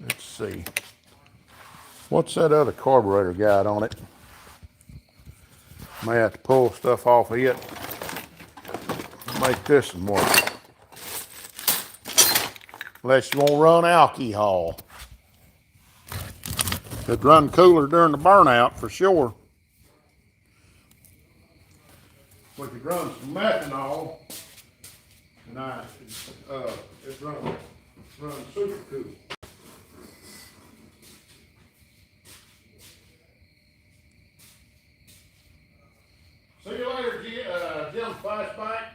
S1: let's see. What's that other carburetor guide on it? May have to pull stuff off of it. Make this one work. Unless you want to run alcohol. It'd run cooler during the burnout for sure. We could run some methanol tonight. It's run super cool. See you later, Jim Flashback.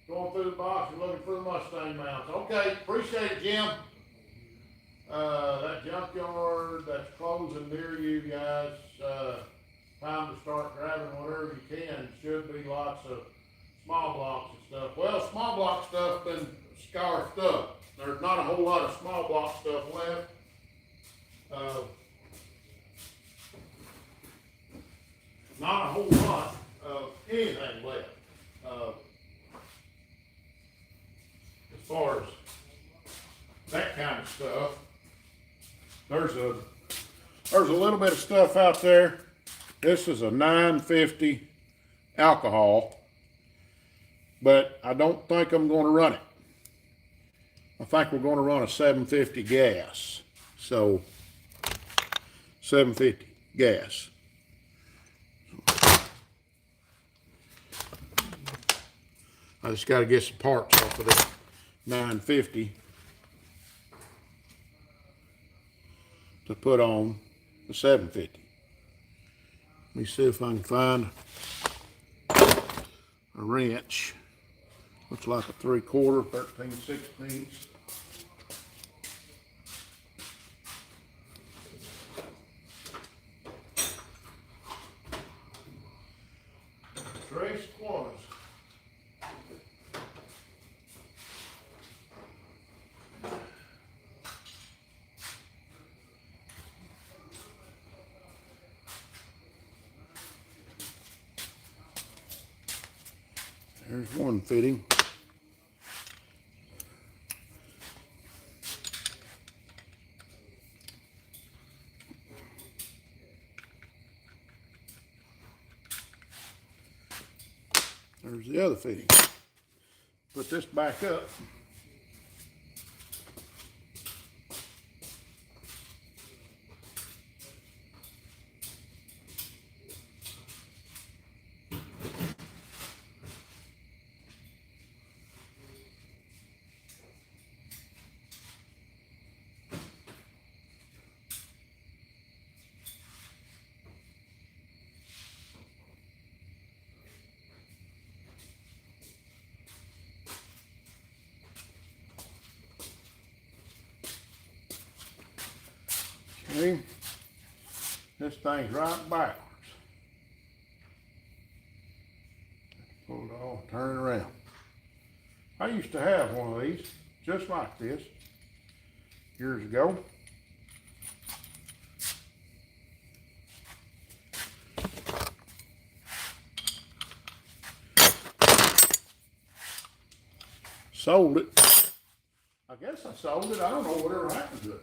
S1: Going through the box and looking for the Mustang mounts. Okay, appreciate it, Jim. That junkyard that's closing near you guys, time to start grabbing whatever you can. Should be lots of small blocks and stuff. Well, small block stuff been scarfed up. There's not a whole lot of small block stuff left. Not a whole lot of anything left. As far as that kind of stuff. little bit of stuff out there. This is a 950 alcohol, but I don't think I'm going to run it. I think we're going to run a 750 gas. So 750 gas. I just got to get some parts off of this 950 to put on the 750. Let me see if I can find a wrench. Looks like a 3/4, 13/16. Trace quarters. There's one fitting. There's the other fitting. Put this back up. See? This thing's right backwards. Pull it off, turn it around. I used to have one of these, just like this, years ago. Sold it. I guess I sold it. I don't know whatever happened to it.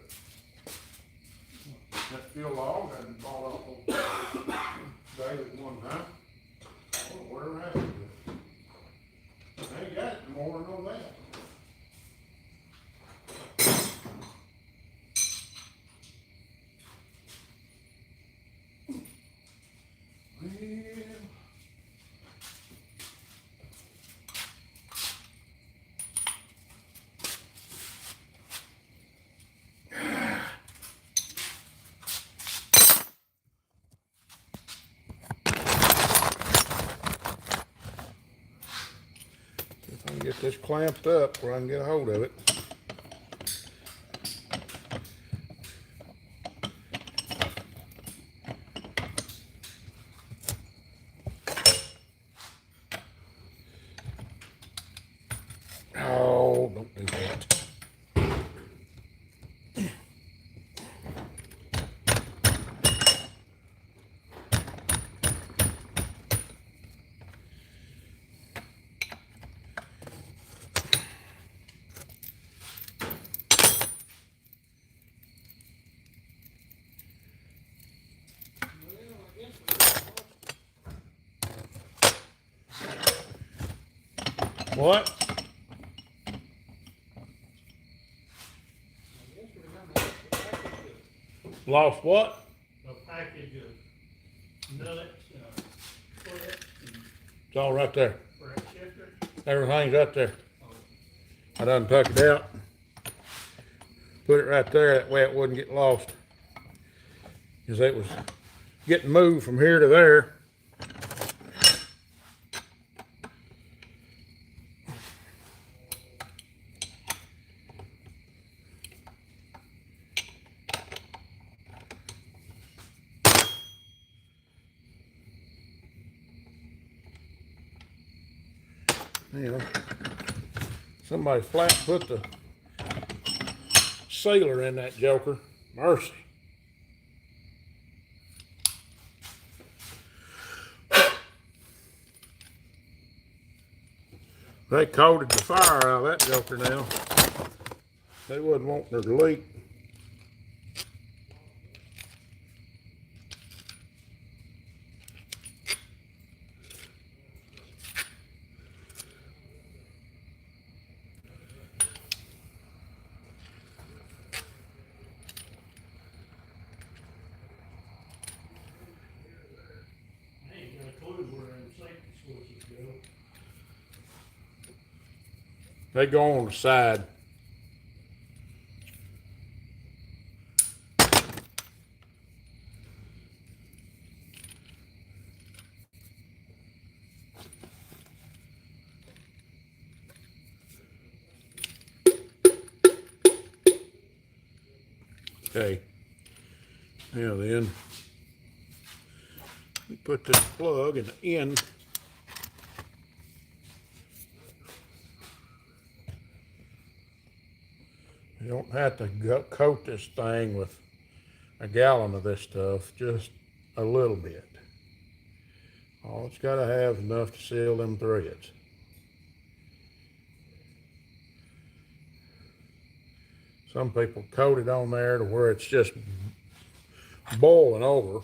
S1: That steel log hadn't fall off the day at one time. I don't know whatever happened to it. I ain't got it no more than all that. Well, get this clamped up where I can get a hold of it. Oh, don't do that. What? Lost what?
S2: A package of nuts, clips, and
S1: It's all right there.
S2: brake shifter.
S1: Everything's right there. I done took it out. Put it right there, that way it wouldn't get lost. Because it was getting moved from here to there. You know, somebody flat put the sealer in that joker. Mercy. They coated the fire out of that joker now. They wasn't wanting her to leak. They go on the side. Okay. Now then, we put this plug in the end. You don't have to coat this thing with a gallon of this stuff, just a little bit. All it's got to have enough to seal them threads. Some people coat it on there to where it's just boiling over.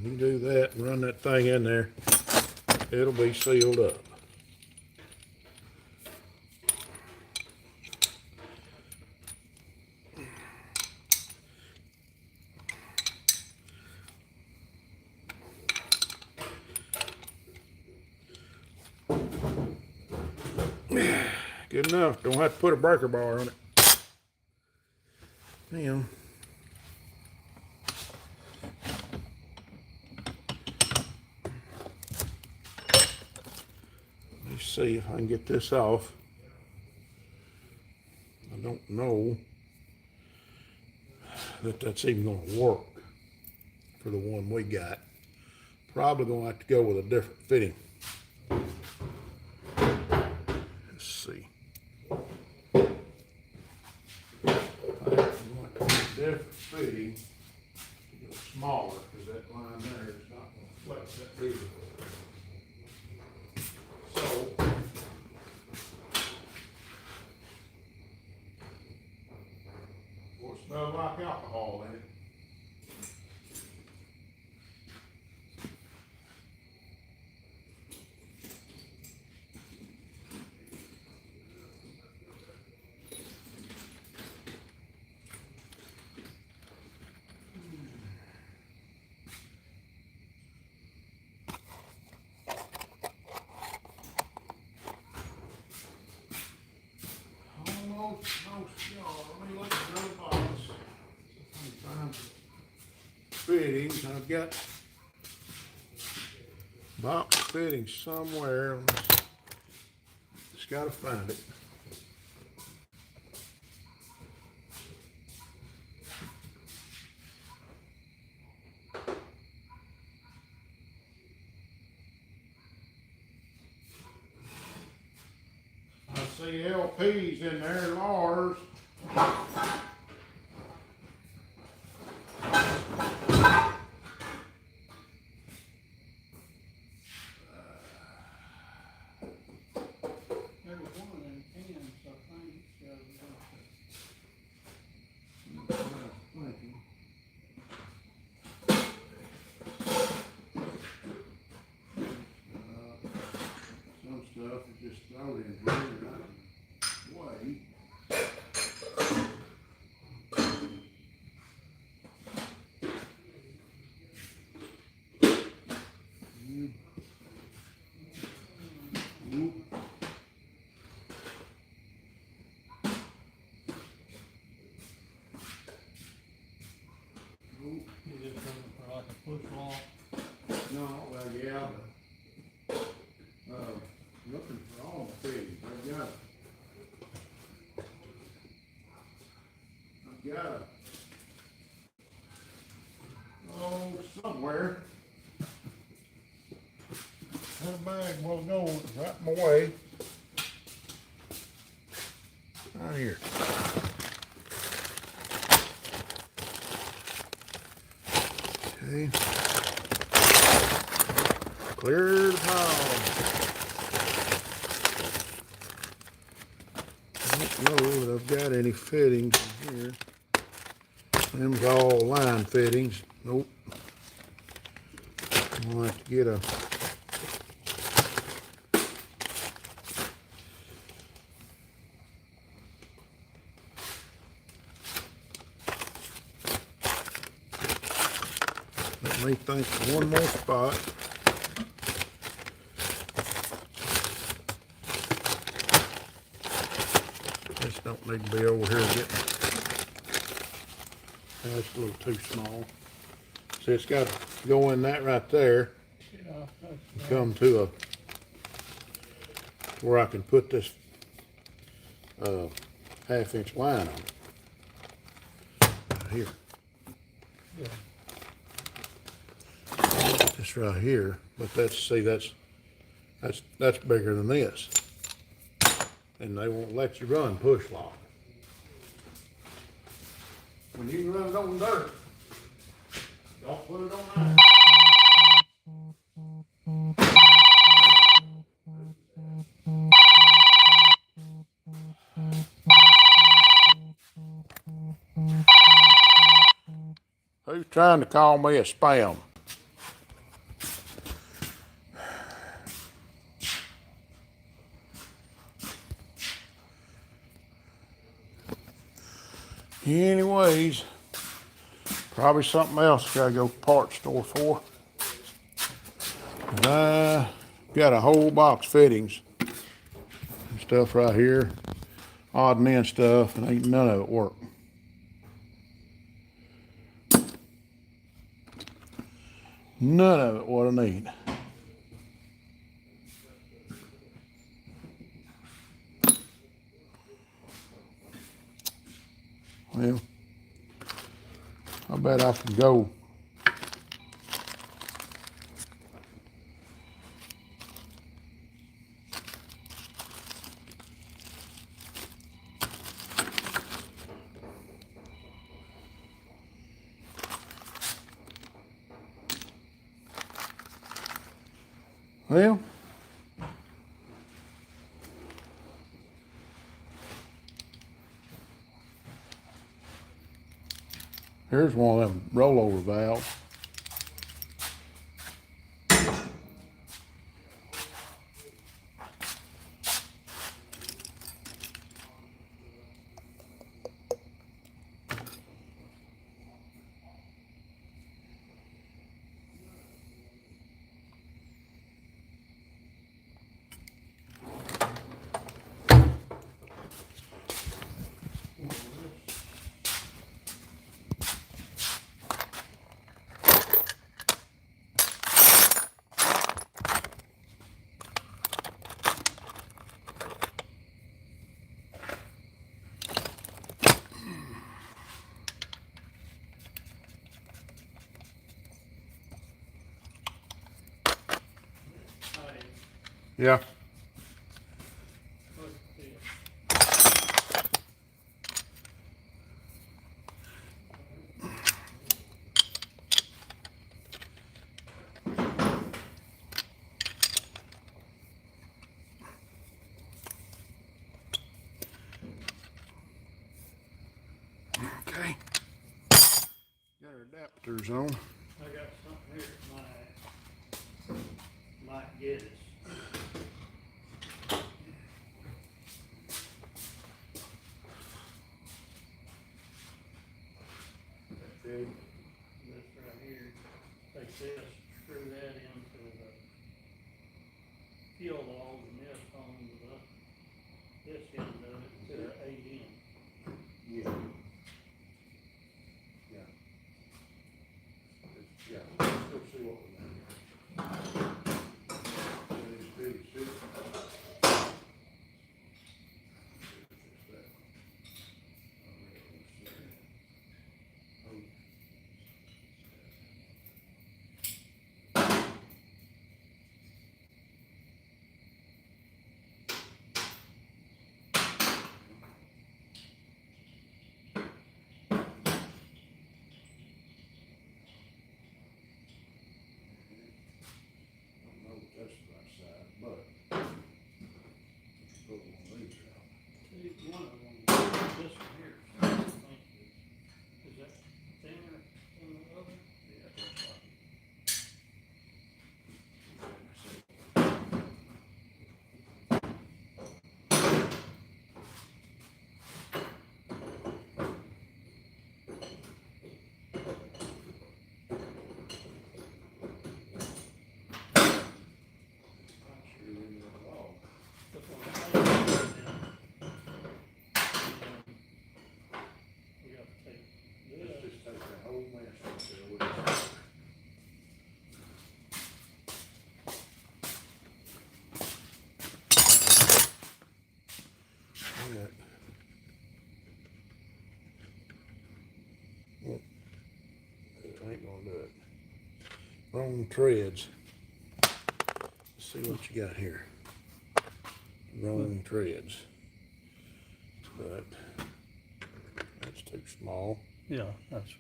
S1: When you do that and run that thing in there, it'll be sealed up. Good enough. Don't have to put a breaker bar on it. Now, let's see if I can get this off. I don't know that that's even going to work for the one we got. Probably going to have to go with a different fitting. Let's see. Different fitting to go smaller because that line there is not going to flex that either. So, will it smell like alcohol in it? Let me look at another box. Find fittings. I've got box fittings somewhere. Just gotta find it. I see LPs in there, Lars.
S2: There was one of them cans, I think,
S1: Some stuff is just thrown in here and I wait.
S2: is it for like a push lock?
S1: No, well, yeah, but, looking for all the fittings, I've got a, oh, somewhere. That bag will go right in my way. Right here. Okay. Clear the pile. I don't know that I've got any fittings in here. Them's all line fittings. Nope. I'll have to get a Let me think of one more spot. This don't need to be over here getting, that's a little too small. See, it's got to go in that right there, come to a, where I can put this, 1/2 inch line on it. Right here. This right here, but see, that's bigger than this. And they won't let you run push lock. When you can run it on dirt, don't put it on ice. Who's trying to call me a spam? Anyways, probably something else I gotta go parts store for. And I got a whole box fittings and stuff right here, odd and end stuff, and ain't none of it work. None of it what I need. Well, I bet I can go. Well, here's one of them rollover valves. Yeah. Okay. Got our adapters on.
S2: I got something here that might get us.
S1: Okay.
S2: This right here, take this, screw that into the fuel log and this on this end of it to the 8 end.
S1: Yeah. Yeah. Yeah. Let's see what we got. old mess right there with it. Alright. Well, it ain't gonna do it. Wrong threads. Let's see what you got here. Wrong threads. But that's too small.
S2: Yeah, that's,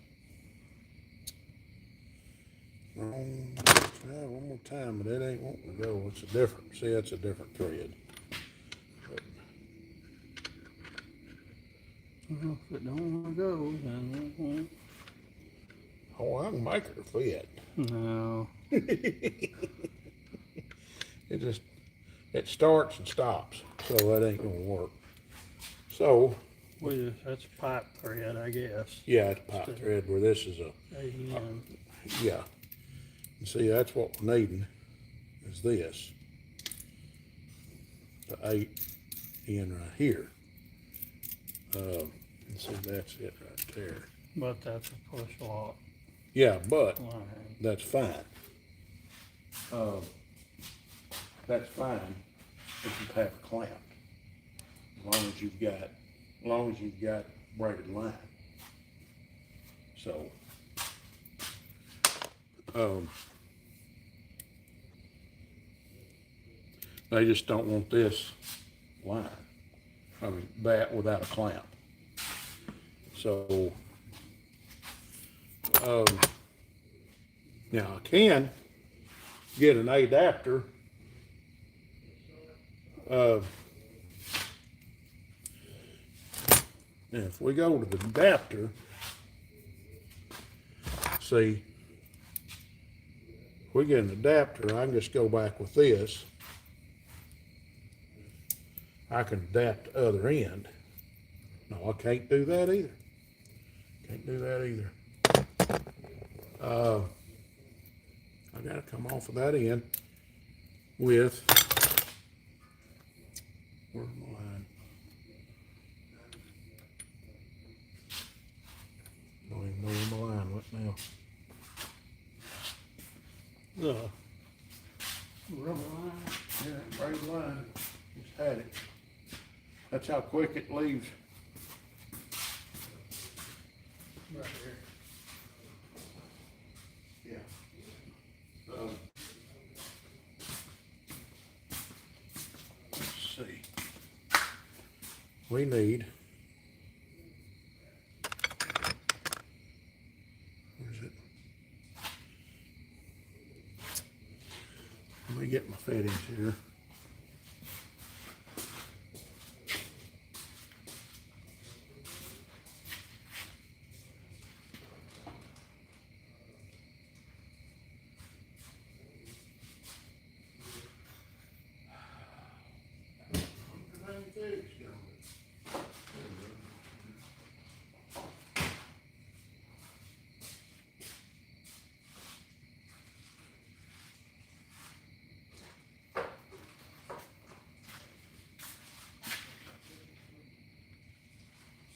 S1: Wrong. Try one more time, but it ain't wanting to go. It's a different. See, that's a different thread. But
S2: well, if it don't wanna go, then
S1: oh, I can make her fit.
S2: no.
S1: It just it starts and stops, so that ain't gonna work. So
S2: Well, that's pipe thread, I guess.
S1: yeah, it's pipe thread where this is a
S2: AN.
S1: yeah. And see, that's what we're needing is this. The 8 in right here. And see, that's it right there.
S2: But that's a push lock
S1: Yeah, but
S2: line.
S1: that's fine. That's fine if you have a clamp. As long as you've got braided line. So, they just don't want this line. I mean, that without a clamp. So, now I can get an adapter. Now if we go to the adapter, see, if we get an adapter, I can just go back with this. I can adapt the other end. No, I can't do that either. Can't do that either. I gotta come off of that end with, where's my line? Don't even know where my line went now.
S2: The rubber line.
S1: Yeah, braided line, just had it. That's how quick it leaves.
S2: Right here.
S1: Yeah. Let's see. We need. Where's it? Let me get my fittings here.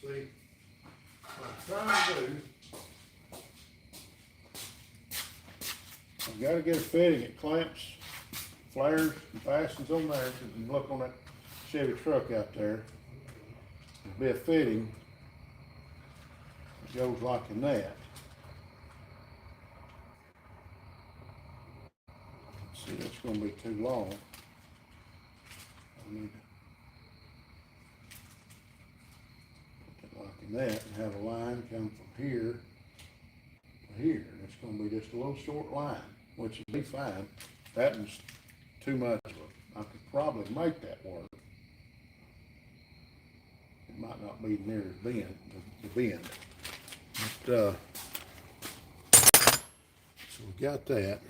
S1: See, what I'm trying to do, I've got to get a fitting. It clamps, flares, and fastens on there. If you can look on that Chevy truck out there, there'll be a fitting that goes like in that. See, that's going to be too long. I need to put it like in that and have a line come from here to here. And it's going to be just a little short line, which would be fine. That one's too much. I could probably make that work. It might not be near as bend, the bend. But, so we got that.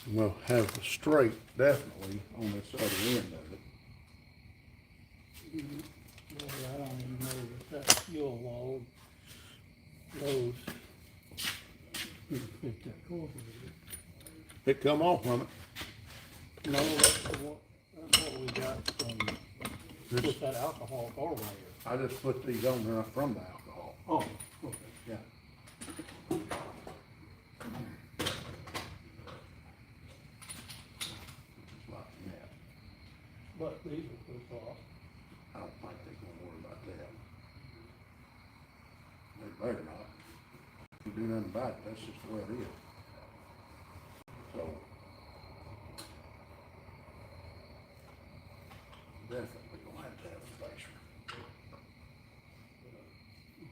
S1: And we'll have a straight definitely on this other end of it.
S2: Well, I don't even know that fuel log goes. You can fit that cord with
S1: It come off from it.
S2: it. No, that's what we got from, with that alcohol carburetor.
S1: I just put these on there from the alcohol.
S2: Oh, okay.
S1: Yeah.
S2: But these are supposed to off.
S1: I don't think they're gonna worry about that. They better not. You do nothing about it, that's just the way it is. So. Definitely gonna have to have a spacer.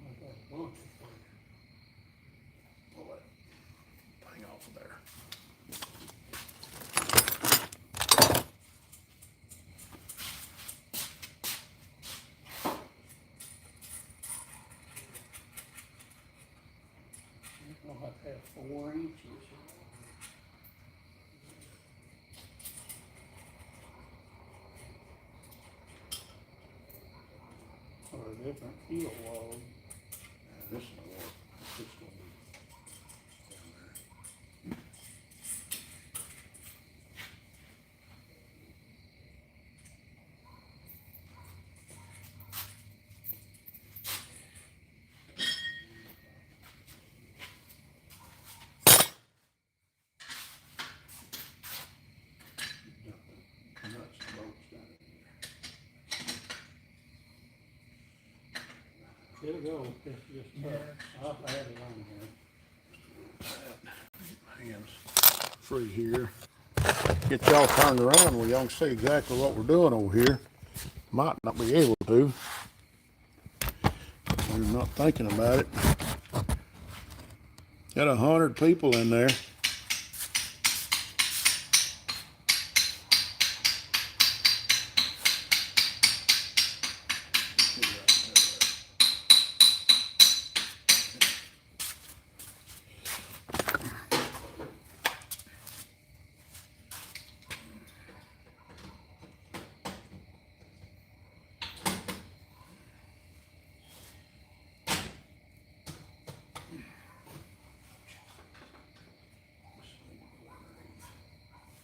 S2: Like that bunch of things.
S1: Pull that thing off of there.
S2: It's gonna have to have 4 inches. Or a different keel log.
S1: This is gonna work. This is gonna be down there. Got the nuts and bolts down in there.
S2: It'll go, it's just, I'll add it on here.
S1: Hands free here. Get y'all turned around where y'all can see exactly what we're doing over here. Might not be able to. I'm not thinking about it. Got 100 people in there.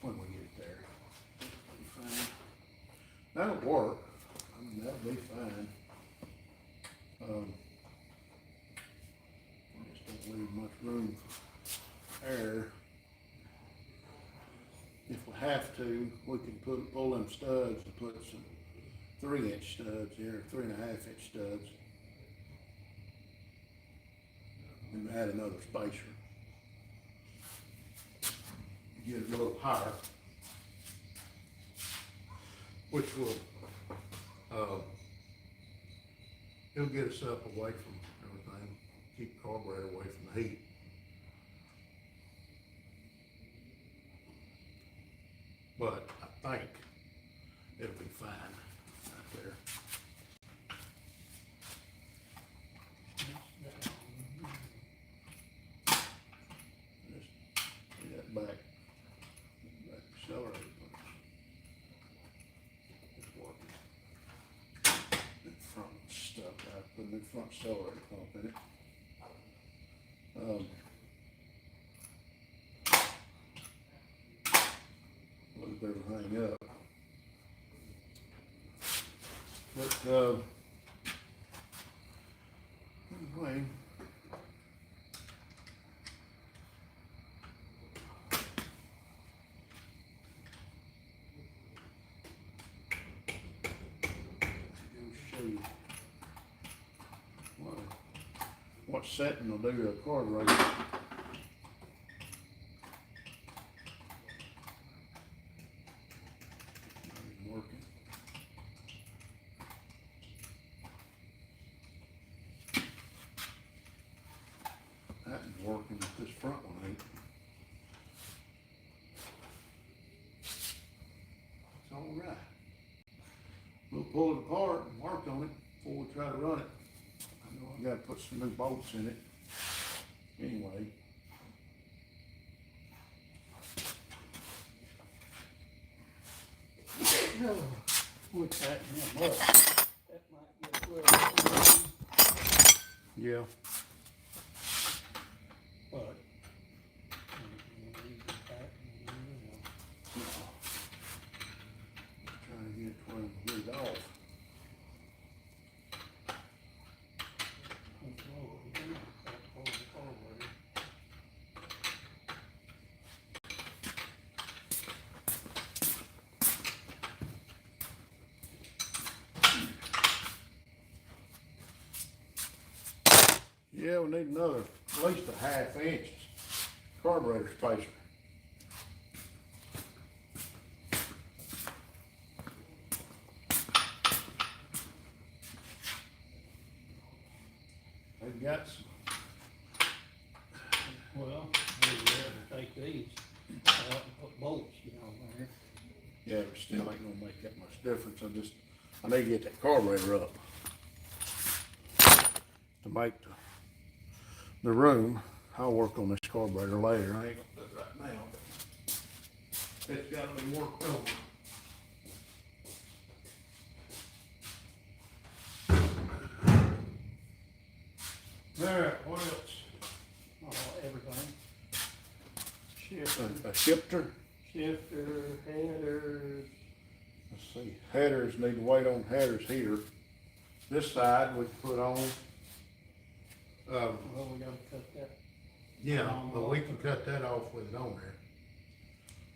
S1: When we get there. That'll be fine. That'll work. I mean, that'll be fine. Just don't leave much room for air. If we have to, we can pull them studs and put some 3-inch studs here, 3.5-inch studs. And add another spacer. Get it a little higher, which will, it'll get us up away from everything, keep the carburetor away from the heat. But I think it'll be fine right there. Just get that back accelerator punch. It's working. The front stuff, I put a new front accelerator pump in it. Loop everything up. But, anyway. Show you what setting will do to a carburetor. Working. That is working, but this front one ain't. It's all right. We'll pull it apart and work on it before we try to run it. I know I gotta put some new bolts in it. Anyway.
S2: Which that, that might get well.
S1: Yeah.
S2: But.
S1: Trying to get it where we can get it off. Yeah, we need another, at least a ½ inch carburetor spacer. They've got some,
S2: Well, maybe we have to take these, out and put bolts, you know, there.
S1: yeah, but still ain't gonna make that much difference. I need to get that carburetor up to make the room. I'll work on this carburetor later. I ain't gonna do it right now, but it's gotta be worked over. Alright, what else?
S2: Everything.
S1: A shifter.
S2: Shifter, headers.
S1: Let's see, headers, need to wait on headers here. This side we can put on.
S2: Well, we gotta cut that.
S1: Yeah, but we can cut that off with it on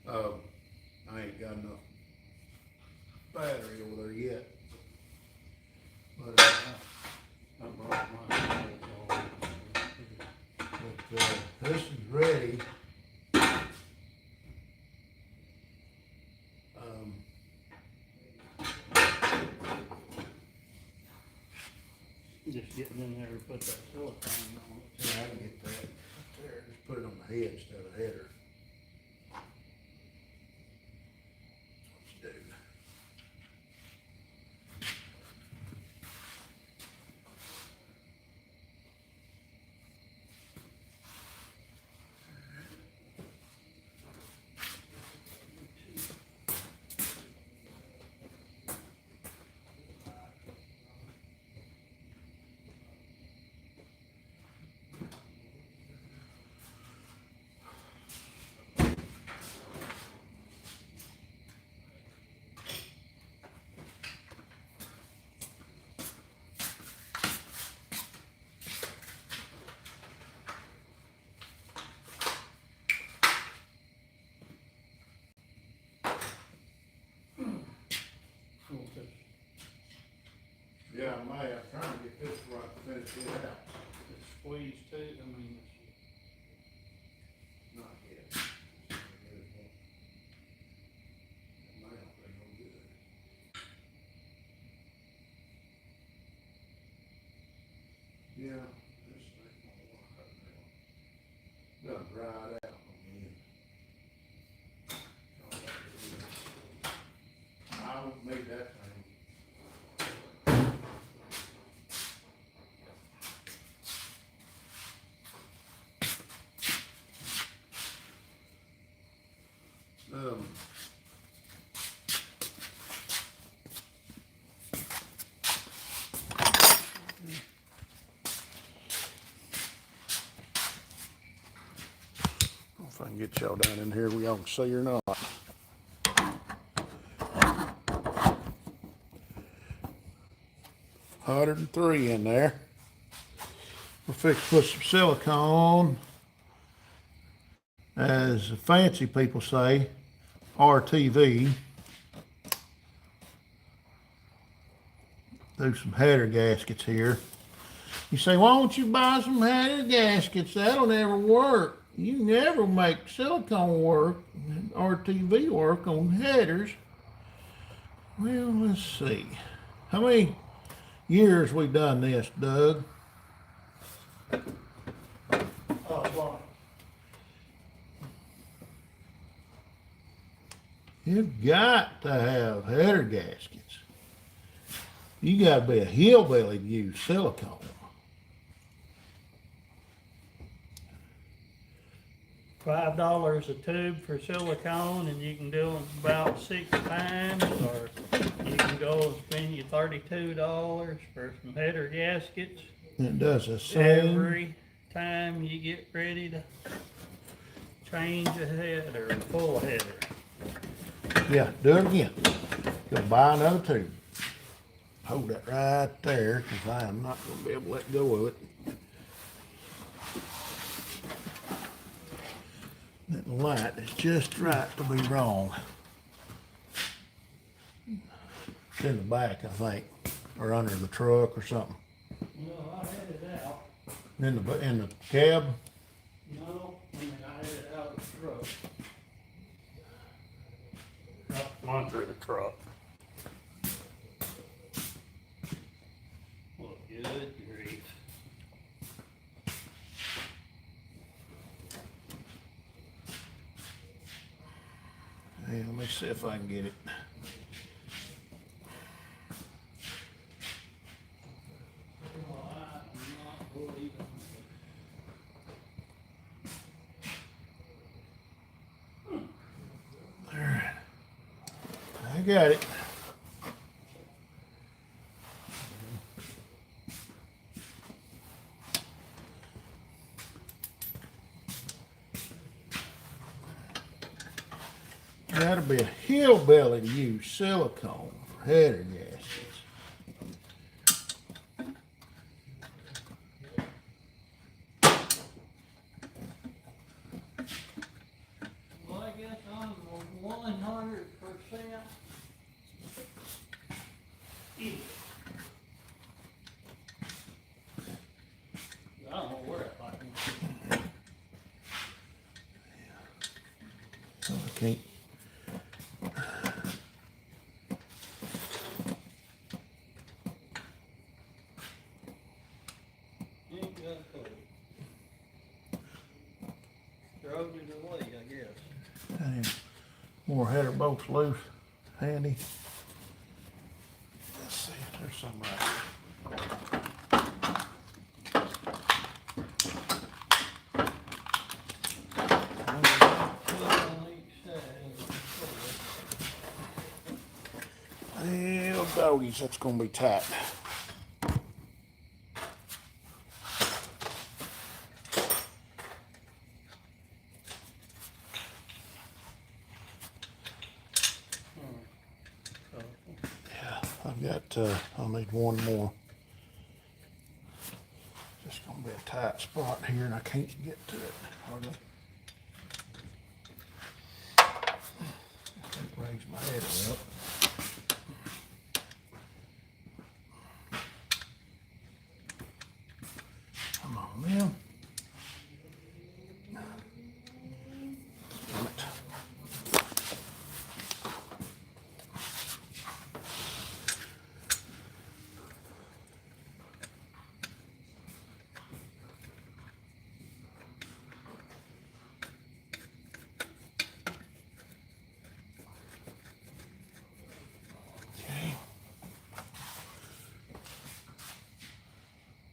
S1: there. I ain't got enough battery over there yet. But,
S2: I brought mine.
S1: this is ready.
S2: Just getting in there to put that silicone on it.
S1: Yeah, I can get that right there. Just put it on the head instead of header. That's what you do. Yeah, I may. I'm trying to get this right to finish it out.
S2: It's squeezed too, I mean,
S1: Not yet. Now they no good. Yeah, this thing won't work right now. Done dried out again. I don't need that thing. Um, if I can get y'all down in here, we all can see or not. $103 in there. We'll fix to put some silicone, as the fancy people say, RTV. Do some header gaskets here. You say, why don't you buy some header gaskets? That'll never work. You never make silicone work, RTV work on headers. Well, let's see. How many years we done this, Doug?
S2: well,
S1: You've got to have header gaskets. You gotta be a hillbilly to use silicone.
S2: $5 a tube for silicone, and you can do them about 6 times, or you can go and spend your $32 for some header gaskets
S1: It does the same.
S2: every time you get ready to change a header, a full header.
S1: Yeah, do it again. Go buy another tube. Hold that right there, because I am not gonna be able to let go of it. That light is just right to be wrong. It's in the back, I think, or under the truck or something.
S2: No, I had it out.
S1: In the cab?
S2: No, I mean, I had it out of the truck.
S5: One through the truck.
S2: Well, good grief.
S1: Hey, let me see if I can get it.
S2: Well, I'm not believing.
S1: Alright. I got it. Gotta be a hillbilly to use silicone for header gaskets.
S2: Well, I guess I'm 100% idiot. I don't know where it fucking.
S1: I can't.
S2: Ain't got a clue. Drove it away, I guess.
S1: Damn. More header bolts loose. Handy. Let's see, there's some right here. Hell doggies, that's gonna be tight. Yeah, I've got, I'll need one more. Just gonna be a tight spot here and I can't get to it hardly. I can't raise my head up. Come on, man. Damn it. Okay.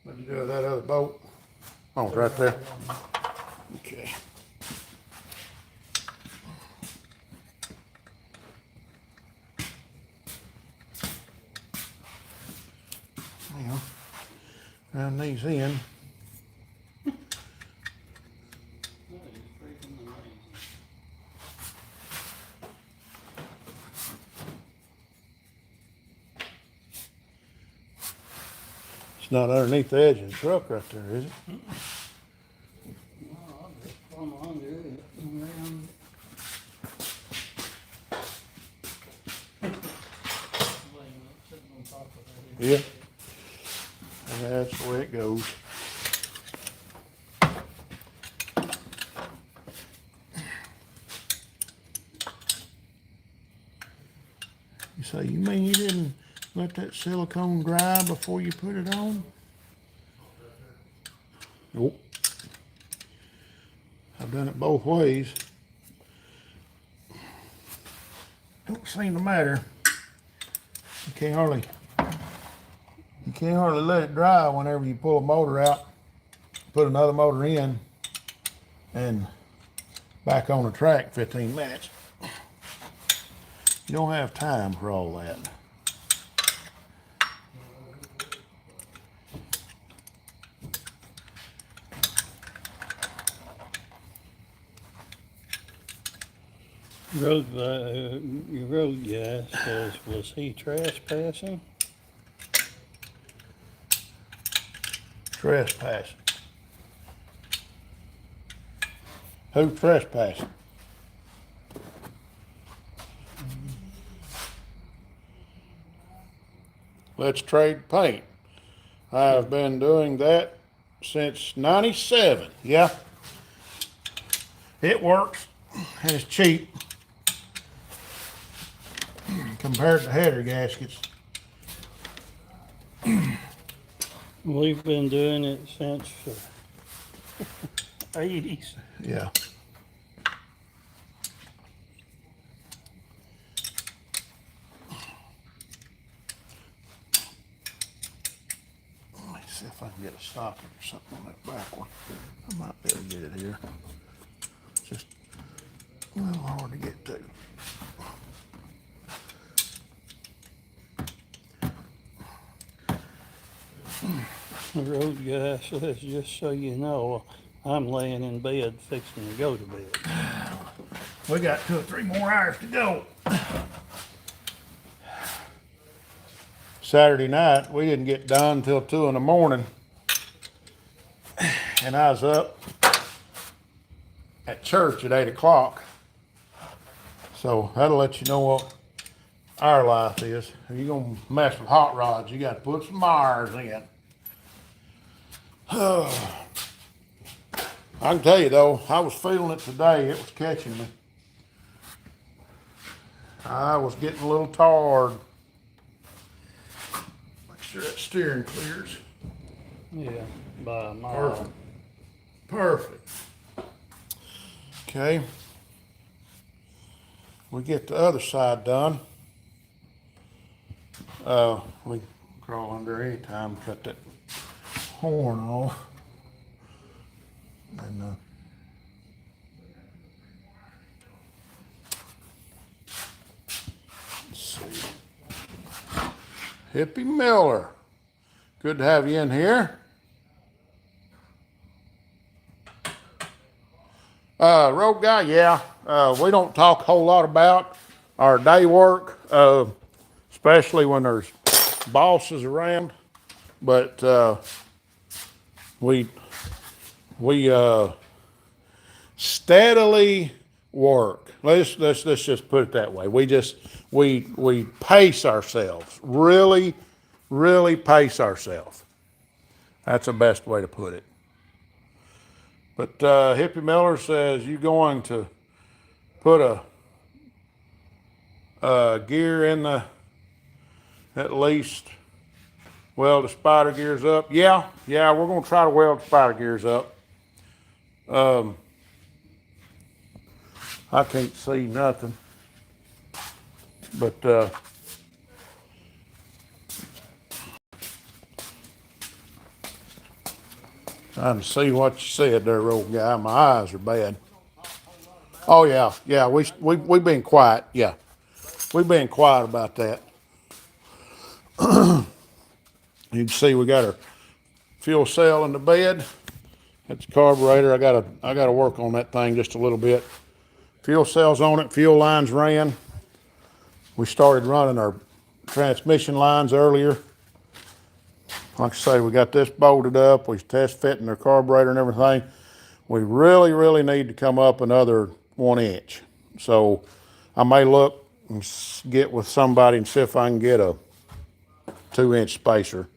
S1: What'd you do with that other bolt? Oh, it's right there. Okay. Now, round these in.
S2: That is freaking amazing.
S1: It's not underneath the edge of the truck right there, is it?
S2: No, I'll just come under it and around. Sitting on top of that.
S1: Yeah. And that's the way it goes. You say, you mean you didn't let that silicone dry before you put it on? Nope. I've done it both ways. Don't seem to matter. You can't hardly let it dry whenever you pull a motor out, put another motor in, and back on the track 15 minutes. You don't have time for all that.
S5: Your road guy says, was he trespassing?
S1: Trespassing. Who's trespassing? Let's trade paint. I've been doing that since 97. Yeah. It works and it's cheap compared to header gaskets.
S5: We've been doing it since the 80s.
S1: Yeah. Let me see if I can get a socket or something on that back one. I might be able to get it here. Just a little hard to get to.
S5: The road guy says, just so you know, I'm laying in bed fixing to go to bed.
S1: We got 2 or 3 more hours to go. Saturday night, we didn't get done until 2 in the morning. And I was up at church at 8 o'clock. So that'll let you know what our life is. If you're gonna mess with hot rods, you gotta put some Myers in. I can tell you though, I was feeling it today. It was catching me. I was getting a little tired. Make sure that steering clears.
S5: Yeah, by a mile.
S1: Perfect. Perfect. Okay. We get the other side done. We can crawl under any time, cut that horn off. And let's see. Hippie Miller. Good to have you in here. Road guy, yeah. We don't talk a whole lot about our day work, especially when there's bosses around. But we steadily work. Let's just put it that way. We pace ourselves. Really pace ourselves. That's the best way to put it. But Hippie Miller says you're going to put a gear in the, at least weld the spider gears up. Yeah, we're going to try to weld the spider gears up. I can't see nothing. But trying to see what you said there, old guy. My eyes are bad. Oh yeah, we've been quiet. Yeah, we've been quiet about that. You can see we got our fuel cell in the bed. That's the carburetor. I gotta work on that thing just a little bit. Fuel cell's on it. Fuel lines ran. We started running our transmission lines earlier. Like I say, we got this bolted up. We test fitting their carburetor and everything. We really need to come up another 1 inch. So I may look and get with somebody and see if I can get a 2-inch spacer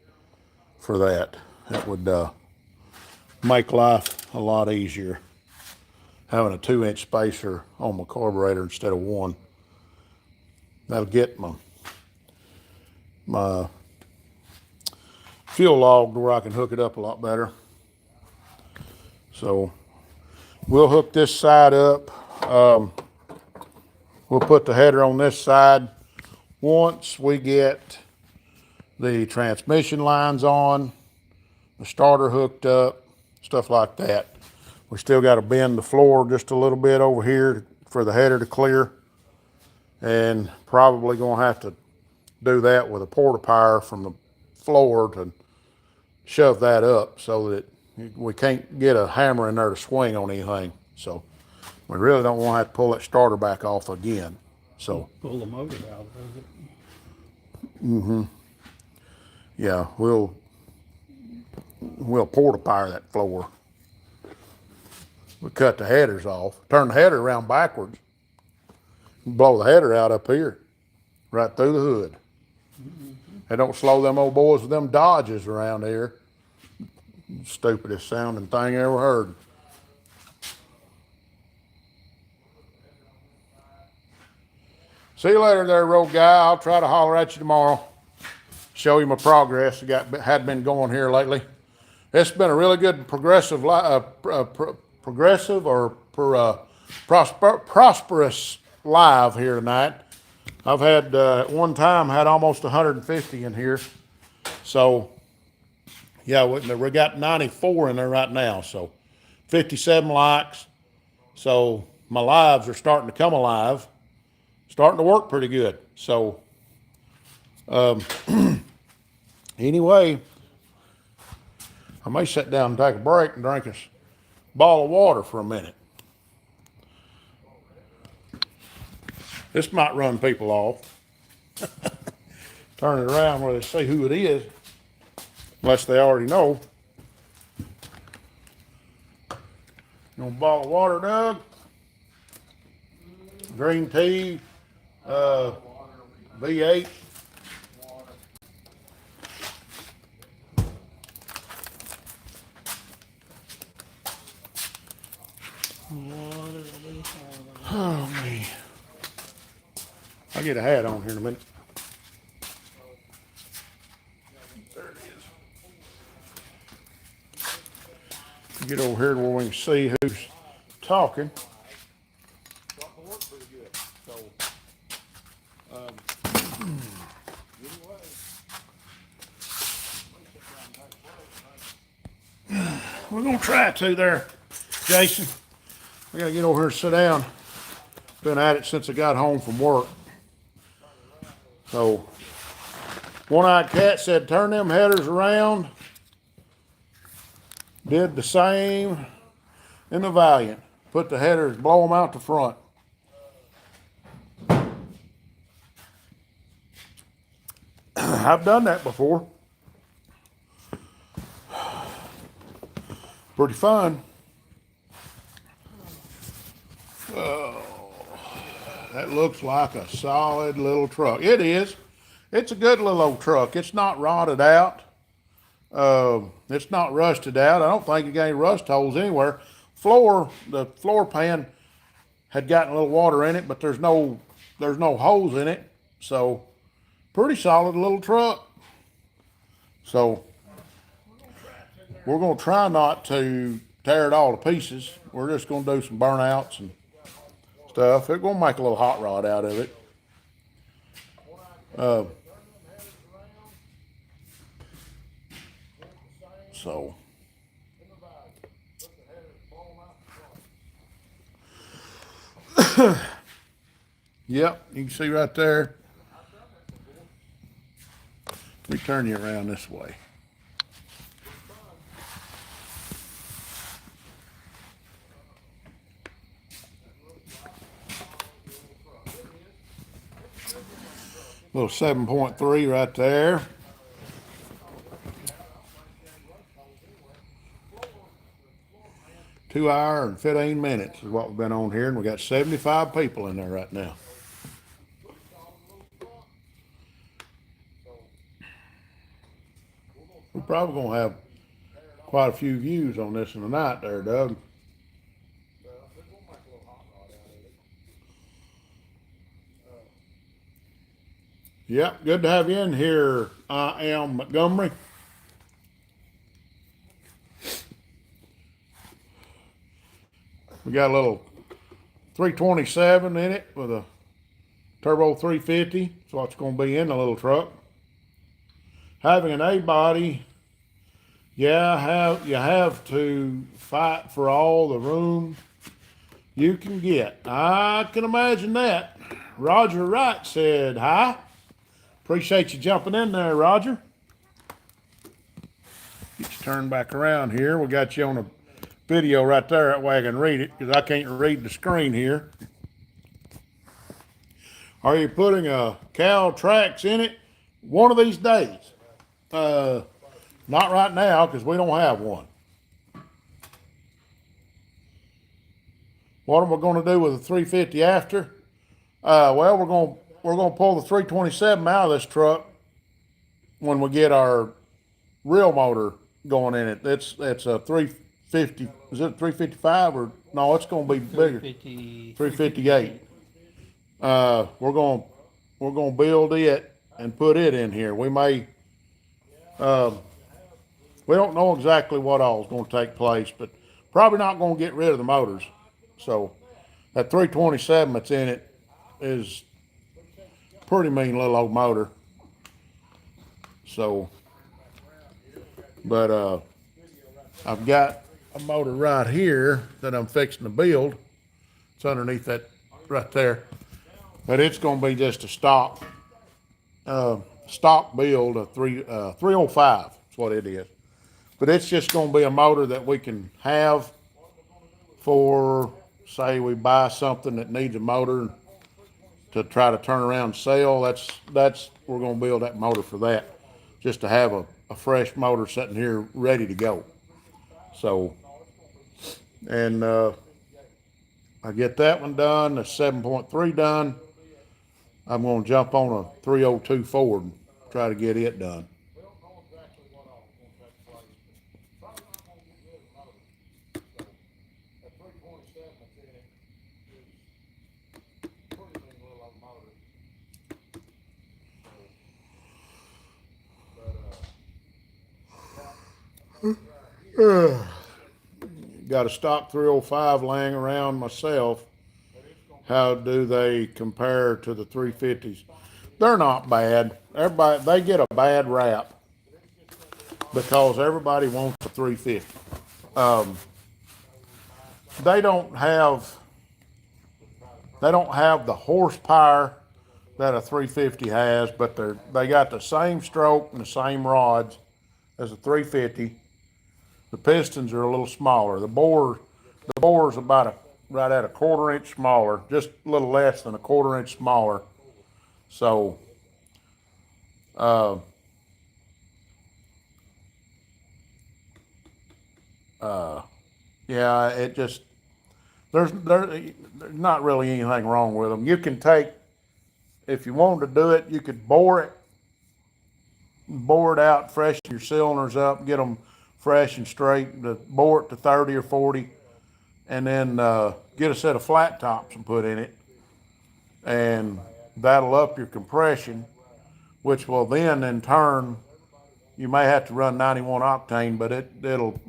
S1: for that. That would make life a lot easier. Having a 2-inch spacer on my carburetor instead of 1. That'll get my fuel log to where I can hook it up a lot better. So we'll hook this side up. We'll put the header on this side. Once we get the transmission lines on, the starter hooked up, stuff like that. We still got to bend the floor just a little bit over here for the header to clear. And probably gonna have to do that with a porta pier from the floor to shove that up so that we can't get a hammer in there to swing on anything. So we really don't want to have to pull that starter back off again. So
S5: Pull the motor out of it.
S1: yeah, we'll porta pier that floor. We cut the headers off, turn the header around backwards, blow the header out up here, right through the hood. They don't slow them old boys with them Dodges around here. Stupidest sounding thing I ever heard. See you later there, road guy. I'll try to holler at you tomorrow. Show you my progress had been going here lately. It's been a really good progressive prosperous live here tonight. I've had at one time had almost 150 in here. So yeah, we got 94 in there right now. So 57 likes. So my lives are starting to come alive. Starting to work pretty good. So anyway, I may sit down and take a break and drink a bottle of water for a minute. This might run people off. Turn it around where they see who it is, unless they already know. You want a bottle of water, Doug? Green tea, V8. Oh man. I'll get a hat on here in a minute. There it is. Get over here to where we can see who's talking. We're gonna try to there, Jason. I gotta get over here and sit down. Been at it since I got home from work. So, One-Eyed Cat said, turn them headers around. Did the same in the Valiant. Put the headers, blow them out the front. I've done that before. Pretty fun. Oh, that looks like a solid little truck. It is. It's a good little old truck. It's not rotted out. It's not rusted out. I don't think it got any rust holes anywhere. The floor pan had gotten a little water in it, but there's no holes in it. So, pretty solid little truck. So, we're going to try not to tear it all to pieces. We're just going to do some burnouts and stuff. We're going to make a little hot rod out of it. So. Yep, you can see right there. Let me turn you around this way. Little 7.3 right there. Two hour and 15 minutes is what we've been on here, and we got 75 people in there right now. We're probably gonna have quite a few views on this in the night there, Doug. Yep, good to have you in here. I am Montgomery. We got a little 327 in it with a turbo 350. That's what's going to be in the little truck. Having an A-body, yeah, you have to fight for all the room you can get. I can imagine that. Roger Wright said hi. Appreciate you jumping in there, Roger. Get you turned back around here. We got you on a video right there. That way I can read it, because I can't read the screen here. Are you putting a Cal Trax in it? One of these days. Not right now, because we don't have one. What am I going to do with the 350 after? Well, we're going to pull the 327 out of this truck when we get our real motor going in it. It's a 350. Is it 355 or no? It's going to be bigger. 358. We're gonna build it and put it in here. We may. We don't know exactly what all is going to take place, but probably not going to get rid of the motors. So that 327 that's in it is pretty mean little old motor. So, but I've got a motor right here that I'm fixing to build. It's underneath that right there, but it's going to be just a stock build, a 305. That's what it is. But it's just going to be a motor that we can have for, say, we buy something that needs a motor to try to turn around and sell. That's we're going to build that motor for that, just to have a fresh motor sitting here ready to go. So, and I get that one done. The 7.3 done. I'm going to jump on a 302 Ford and try to get it done. Got a stock 305 laying around myself. How do they compare to the 350s? They're not bad. Everybody, they get a bad rap because everybody wants a 350. They don't have the horsepower that a 350 has, but they got the same stroke and the same rods as a 350. The pistons are a little smaller. The bore's about right at a 1/4 inch smaller, just a little less than a 1/4 inch smaller. So, yeah, it just there's not really anything wrong with them. You can take, if you wanted to do it, you could bore it out, freshen your cylinders up, get them fresh and straight, bore it to 30 or 40, and then get a set of flat tops and put in it, and that'll up your compression, which will then in turn, you may have to run 91 octane, but it'll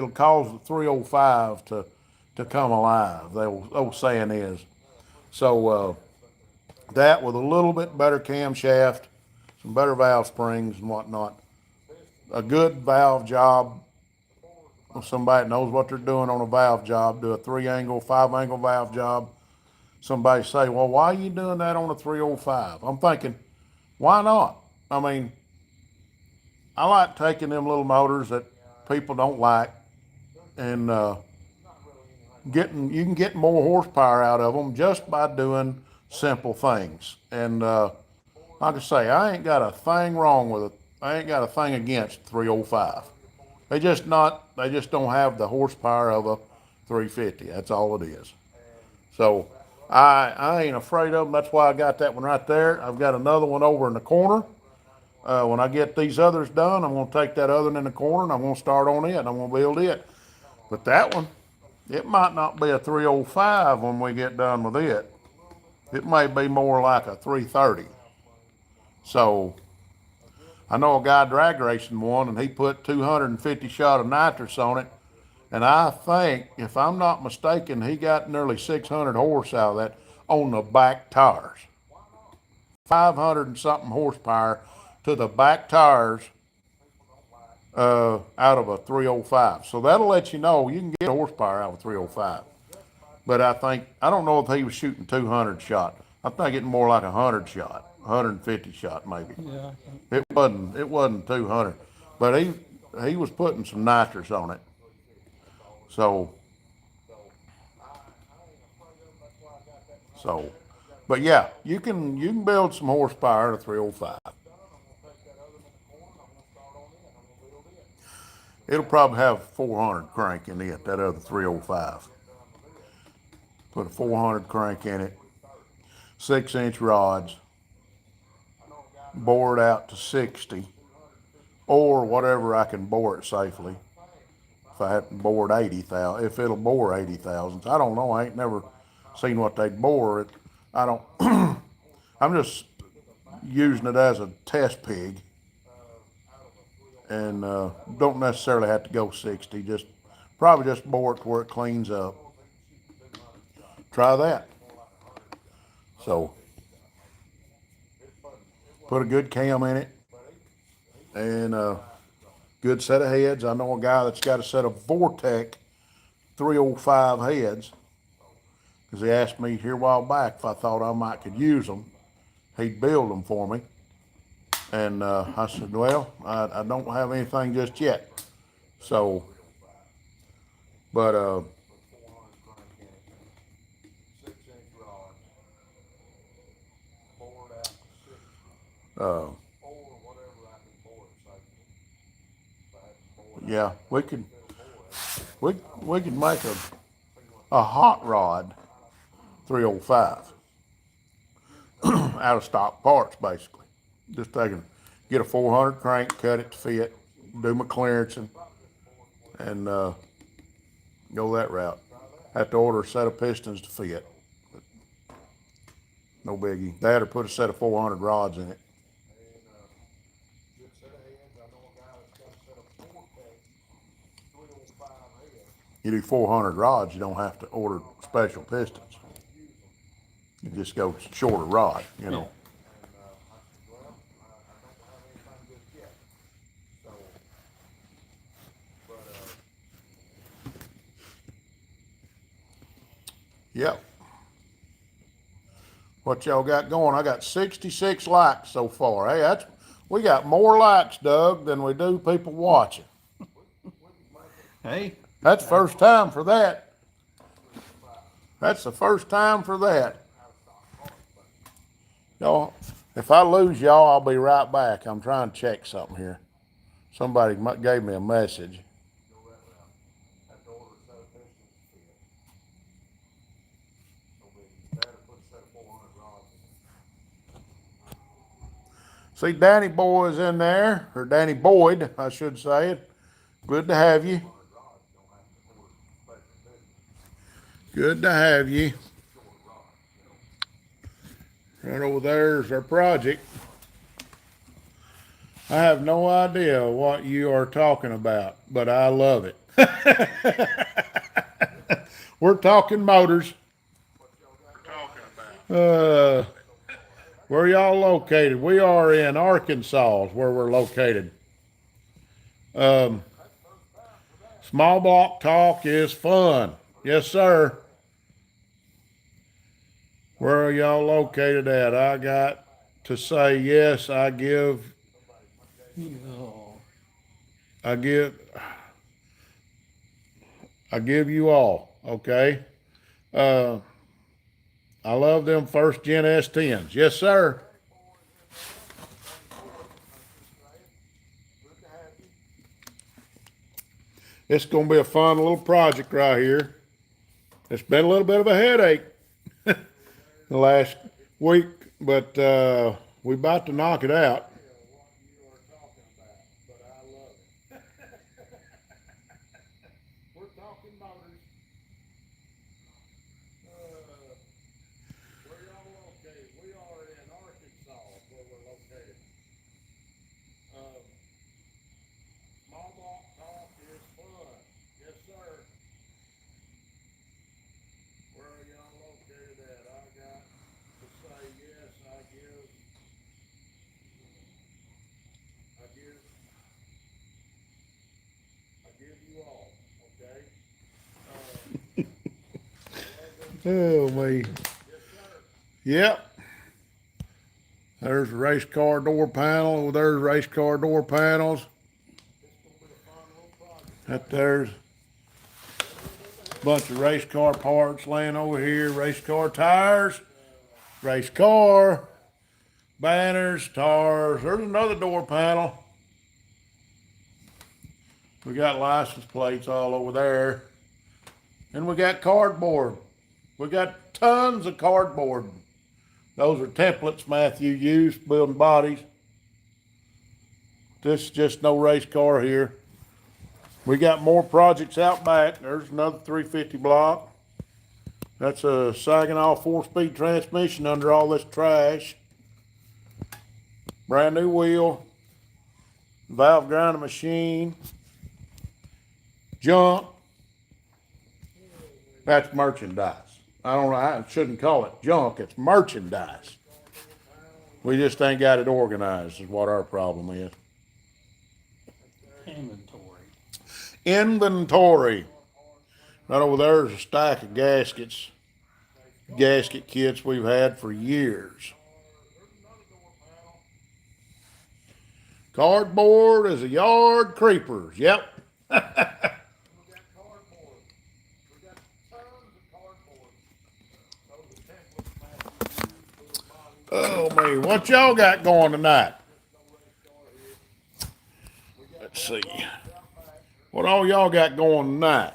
S1: cause the 305 to come alive. The old saying is. So that with a little bit better camshaft, some better valve springs and whatnot, a good valve job. Somebody that knows what they're doing on a valve job, do a 3-angle, 5-angle valve job. Somebody say, well, why are you doing that on a 305? I'm thinking, why not? I mean, I like taking them little motors that people don't like and you can get more horsepower out of them just by doing simple things. And like I say, I ain't got a thing wrong with it. I ain't got a thing against 305. They just don't have the horsepower of a 350. That's all it is. So I ain't afraid of them. That's why I got that one right there. I've got another one over in the corner. When I get these others done, I'm going to take that other one in the corner and I'm going to start on it and I'm going to build it. But that one, it might not be a 305 when we get done with it. It may be more like a 330. So I know a guy drag racing one and he put 250 shot of nitrous on it. And I think, if I'm not mistaken, he got nearly 600 horse out of that on the back tires. 500 and something horsepower to the back tires out of a 305. So that'll let you know you can get horsepower out of a 305. But I don't know if he was shooting 200 shot. I think it's more like 100 shot, 150 shot maybe.
S5: Yeah.
S1: It wasn't 200, but he was putting some nitrous on it. So, but yeah, you can build some horsepower at a 305. It'll probably have 400 crank in it, that other 305. Put a 400 crank in it, 6-inch rods, bore it out to 60, or whatever I can bore it safely. If I have to bore it 80,000, if it'll bore 80,000, I don't know. I ain't never seen what they bore it. I don't. I'm just using it as a test pig, and don't necessarily have to go 60. Just probably just bore it to where it cleans up. Try that. So put a good cam in it and a good set of heads. I know a guy that's got a set of Vortec 305 heads, because he asked me here a while back if I thought I might could use them. He'd build them for me. And I said, well, I don't have anything just yet. So, but yeah, we could make a hot rod 305 out of stock parts, basically. Just get a 400 crank, cut it to fit, do my clearancing, and go that route. Have to order a set of pistons to fit. But no biggie. That or put a set of 400 rods in it. You do 400 rods, you don't have to order special pistons. You just go shorter rod, you know. Yep. What y'all got going? I got 66 likes so far. Hey, we got more likes, Doug, than we do people watching.
S2: Hey,
S1: That's the first time for that. That's the first time for that. Y'all, if I lose y'all, I'll be right back. I'm trying to check something here. Somebody gave me a message. See, Danny Boy is in there, or Danny Boyd, I should say it. Good to have you. Good to have you. Right over there's our project. I have no idea what you are talking about, but I love it. We're talking motors. Where y'all located? We are in Arkansas, is where we're located. Small block talk is fun. Yes, sir. Where are y'all located at? I got to say yes, I give you all, okay? I love them first gen S10s. Yes, sir. It's going to be a fun little project right here. It's been a little bit of a headache the last week, but we're about to knock it out. We're talking motors. Where y'all located? We are in Arkansas, where we're located. Small block talk is fun. Yes, sir. Where are y'all located at? I got to say yes, I give you all, okay? Oh, me. Yep. There's a race car door panel. There's race car door panels. There's a bunch of race car parts laying over here. Race car tires. Race car. Banners, tires. There's another door panel. We got license plates all over there. And we got cardboard. We got tons of cardboard. Those are templates Matthew used building bodies. this is just no race car here. We got more projects out back. There's another 350 block. That's a Saginaw 4-speed transmission under all this trash. Brand new wheel. Valve grinder machine. Junk. That's merchandise. I shouldn't call it junk. It's merchandise. We just ain't got it organized is what our problem is.
S5: Inventory.
S1: Inventory. Right over there is a stack of gaskets. Gasket kits we've had for years. Cardboard is a yard creepers. Yep. Oh man, what y'all got going tonight? Let's see. What all y'all got going tonight?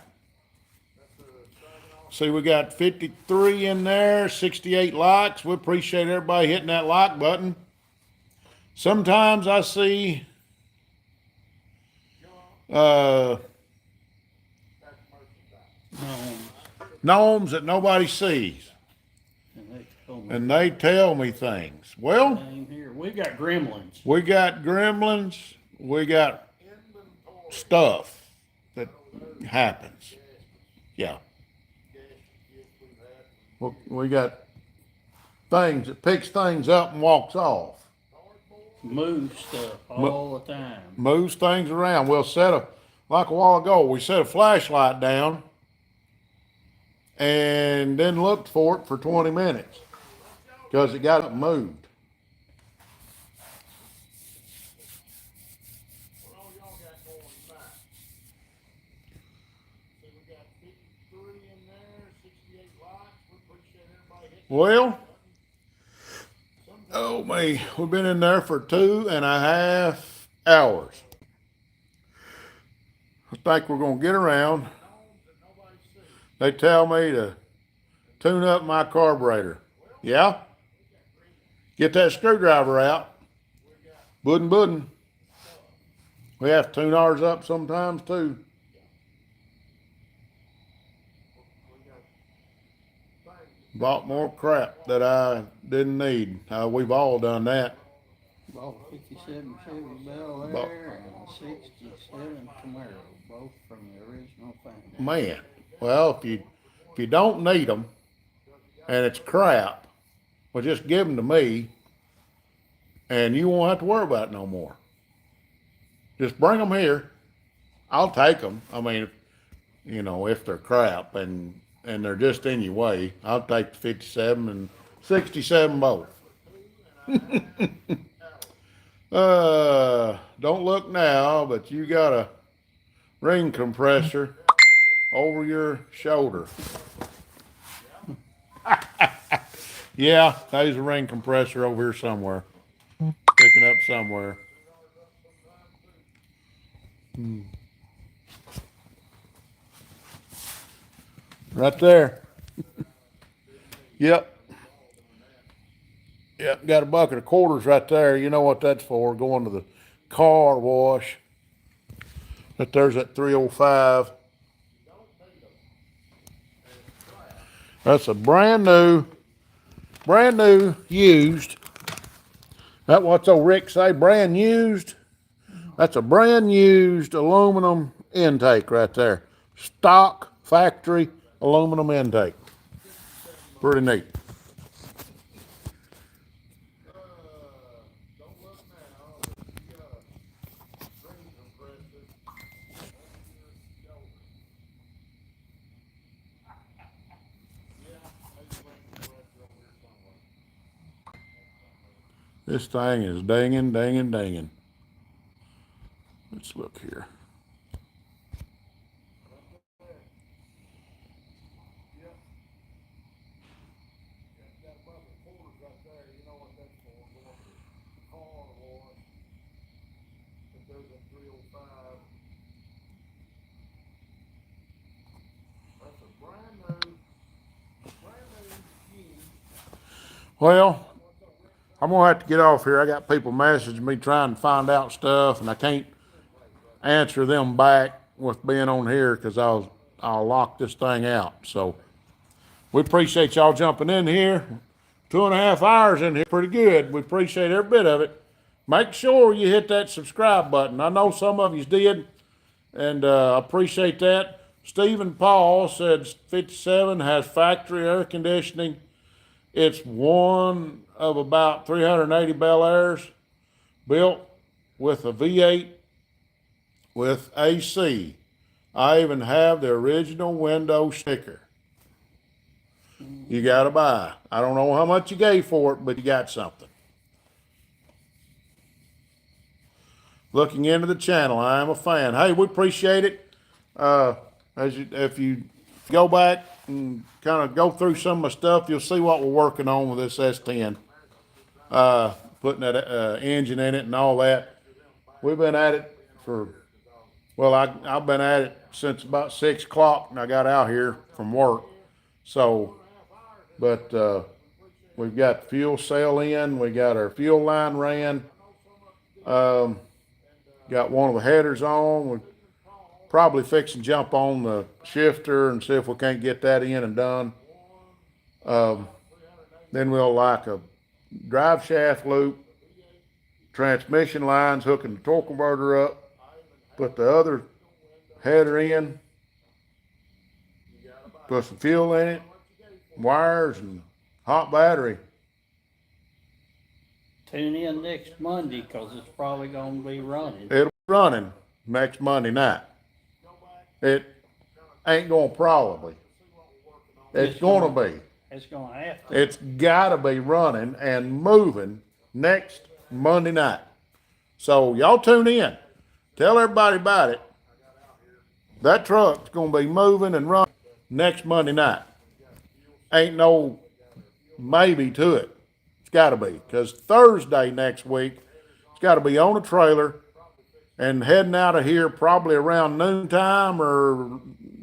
S1: See, we got 53 in there, 68 likes. We appreciate everybody hitting that like button. Sometimes I see gnomes that nobody sees, and they tell me things. Well,
S5: Here. We got gremlins.
S1: we got gremlins. We got stuff that happens. Yeah. We got things that picks things up and walks off.
S5: Move stuff all the time.
S1: Moves things around. We'll like a while ago, we set a flashlight down and then looked for it for 20 minutes because it got moved. Well, oh me, we've been in there for 2.5 hours. I think we're gonna get around. They tell me to tune up my carburetor. Yeah? Get that screwdriver out. Buddin'. We have to tune ours up sometimes too. Bought more crap that I didn't need. We've all done that.
S5: Bought a 57 Chevy Bel Air and a 67 Camaro, both from the original family.
S1: Man, well, if you don't need them and it's crap, well, just give them to me, and you won't have to worry about it no more. Just bring them here. I'll take them. I mean, if they're crap and they're just in your way, I'll take the 57 and 67 both. Don't look now, but you got a ring compressor over your shoulder. Yeah, there's a ring compressor over here somewhere. Picking up somewhere. Right there. Yep. Yep, got a bucket of quarters right there. You know what that's for, going to the car wash. But there's that 305. That's a brand new, used. That what's old Rick say, brand used? That's a brand used aluminum intake right there. Stock factory aluminum intake. Pretty neat. This thing is dinging. Let's look here. Well, I'm gonna have to get off here. I got people messaging me trying to find out stuff, and I can't answer them back with being on here because I'll lock this thing out. So we appreciate y'all jumping in here. 2.5 hours in here, pretty good. We appreciate every bit of it. Make sure you hit that subscribe button. I know some of you did, and I appreciate that. Stephen Paul said 57 has factory air conditioning. It's one of about 380 Bel Airs built with a V8 with AC. I even have the original window sticker. You gotta buy. I don't know how much you gave for it, but you got something. Looking into the channel, I am a fan. Hey, we appreciate it. If you go back and kind of go through some of my stuff, you'll see what we're working on with this S10. Putting that engine in it and all that. We've been at it for, well, I've been at it since about 6 o'clock and I got out here from work. So, but we've got the fuel cell in, we got our fuel line ran, got one of the headers on. We're probably fixing to jump on the shifter and see if we can't get that in and done. Then we'll like a drive shaft loop, transmission lines, hooking the torque converter up, put the other header in, put some fuel in it, wires and hot battery.
S5: Tune in next Monday, cause it's probably gonna be running.
S1: It'll be running next Monday night. It ain't gonna probably. It's gonna be.
S5: It's gonna have to.
S1: It's gotta be running and moving next Monday night. So y'all tune in. Tell everybody about it. That truck's gonna be moving and running next Monday night. Ain't no maybe to it. It's gotta be. Because Thursday next week, it's gotta be on a trailer and heading out of here probably around noontime or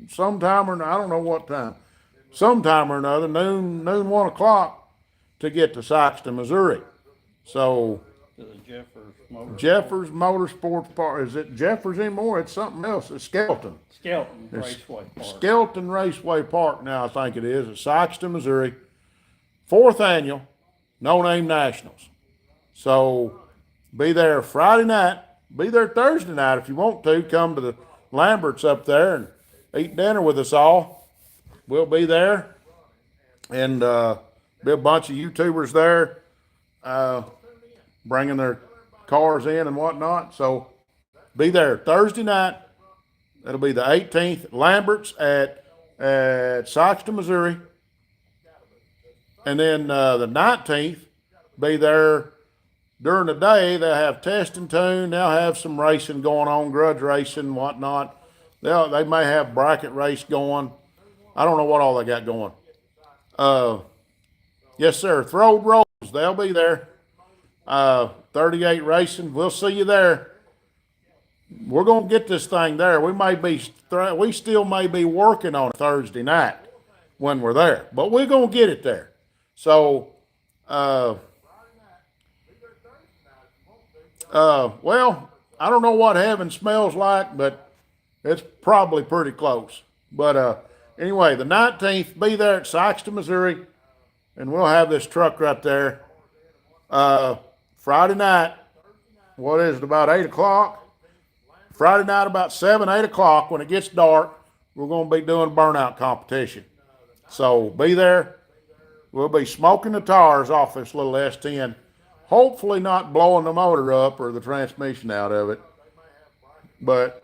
S1: sometime, or I don't know what time. Sometime or another, noon, 1 o'clock, to get to Sikeston, Missouri. So
S5: To the
S1: Jeffers Motorsports Park. Is it Jeffers anymore? It's something else. It's Skelton.
S5: Skelton
S1: It's
S5: Raceway Park.
S1: Skelton Raceway Park now, I think it is, at Sikeston, Missouri. 4th annual No Name Nationals. So be there Friday night. Be there Thursday night if you want to. Come to the Lamberts up there and eat dinner with us all. We'll be there. And be a bunch of YouTubers there bringing their cars in and whatnot. So be there Thursday night. It'll be the 18th. Lamberts at Sikeston, Missouri. And then the 19th, be there during the day. They'll have test and tune. They'll have some racing going on, grudge racing and whatnot. They may have bracket race going. I don't know what all they got going. Yes, sir. Throwed Rolls, they'll be there. 38 Racing, we'll see you there. We're gonna get this thing there. We still may be working on Thursday night when we're there, but we're gonna get it there. So, well, I don't know what heaven smells like, but it's probably pretty close. But anyway, the 19th, be there at Sikeston, Missouri, and we'll have this truck right there. Friday night, what is it, about 8 o'clock? Friday night about 7, 8 o'clock, when it gets dark, we're going to be doing burnout competition. So be there. We'll be smoking the tires off this little S10. Hopefully not blowing the motor up or the transmission out of it. But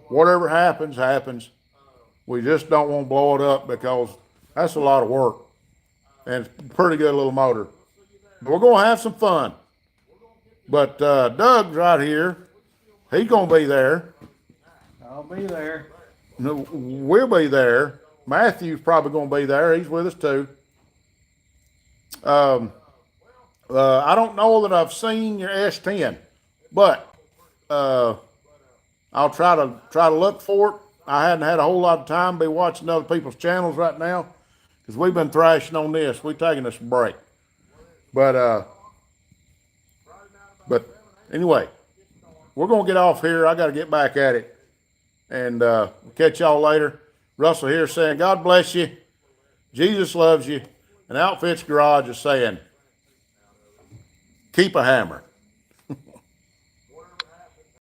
S1: whatever happens, happens. We just don't want to blow it up because that's a lot of work. And it's a pretty good little motor. But we're going to have some fun. But Doug's right here. He's going to be there.
S5: I'll be there.
S1: We'll be there. Matthew's probably going to be there. He's with us too. I don't know that I've seen your S10, but I'll try to look for it. I hadn't had a whole lot of time to be watching other people's channels right now because we've been thrashing on this. We're taking us a break. But anyway, we're gonna get off here. I gotta get back at it. And we'll catch y'all later. Russell here saying, God bless you. Jesus loves you. And Outfits Garage is saying, keep a hammer.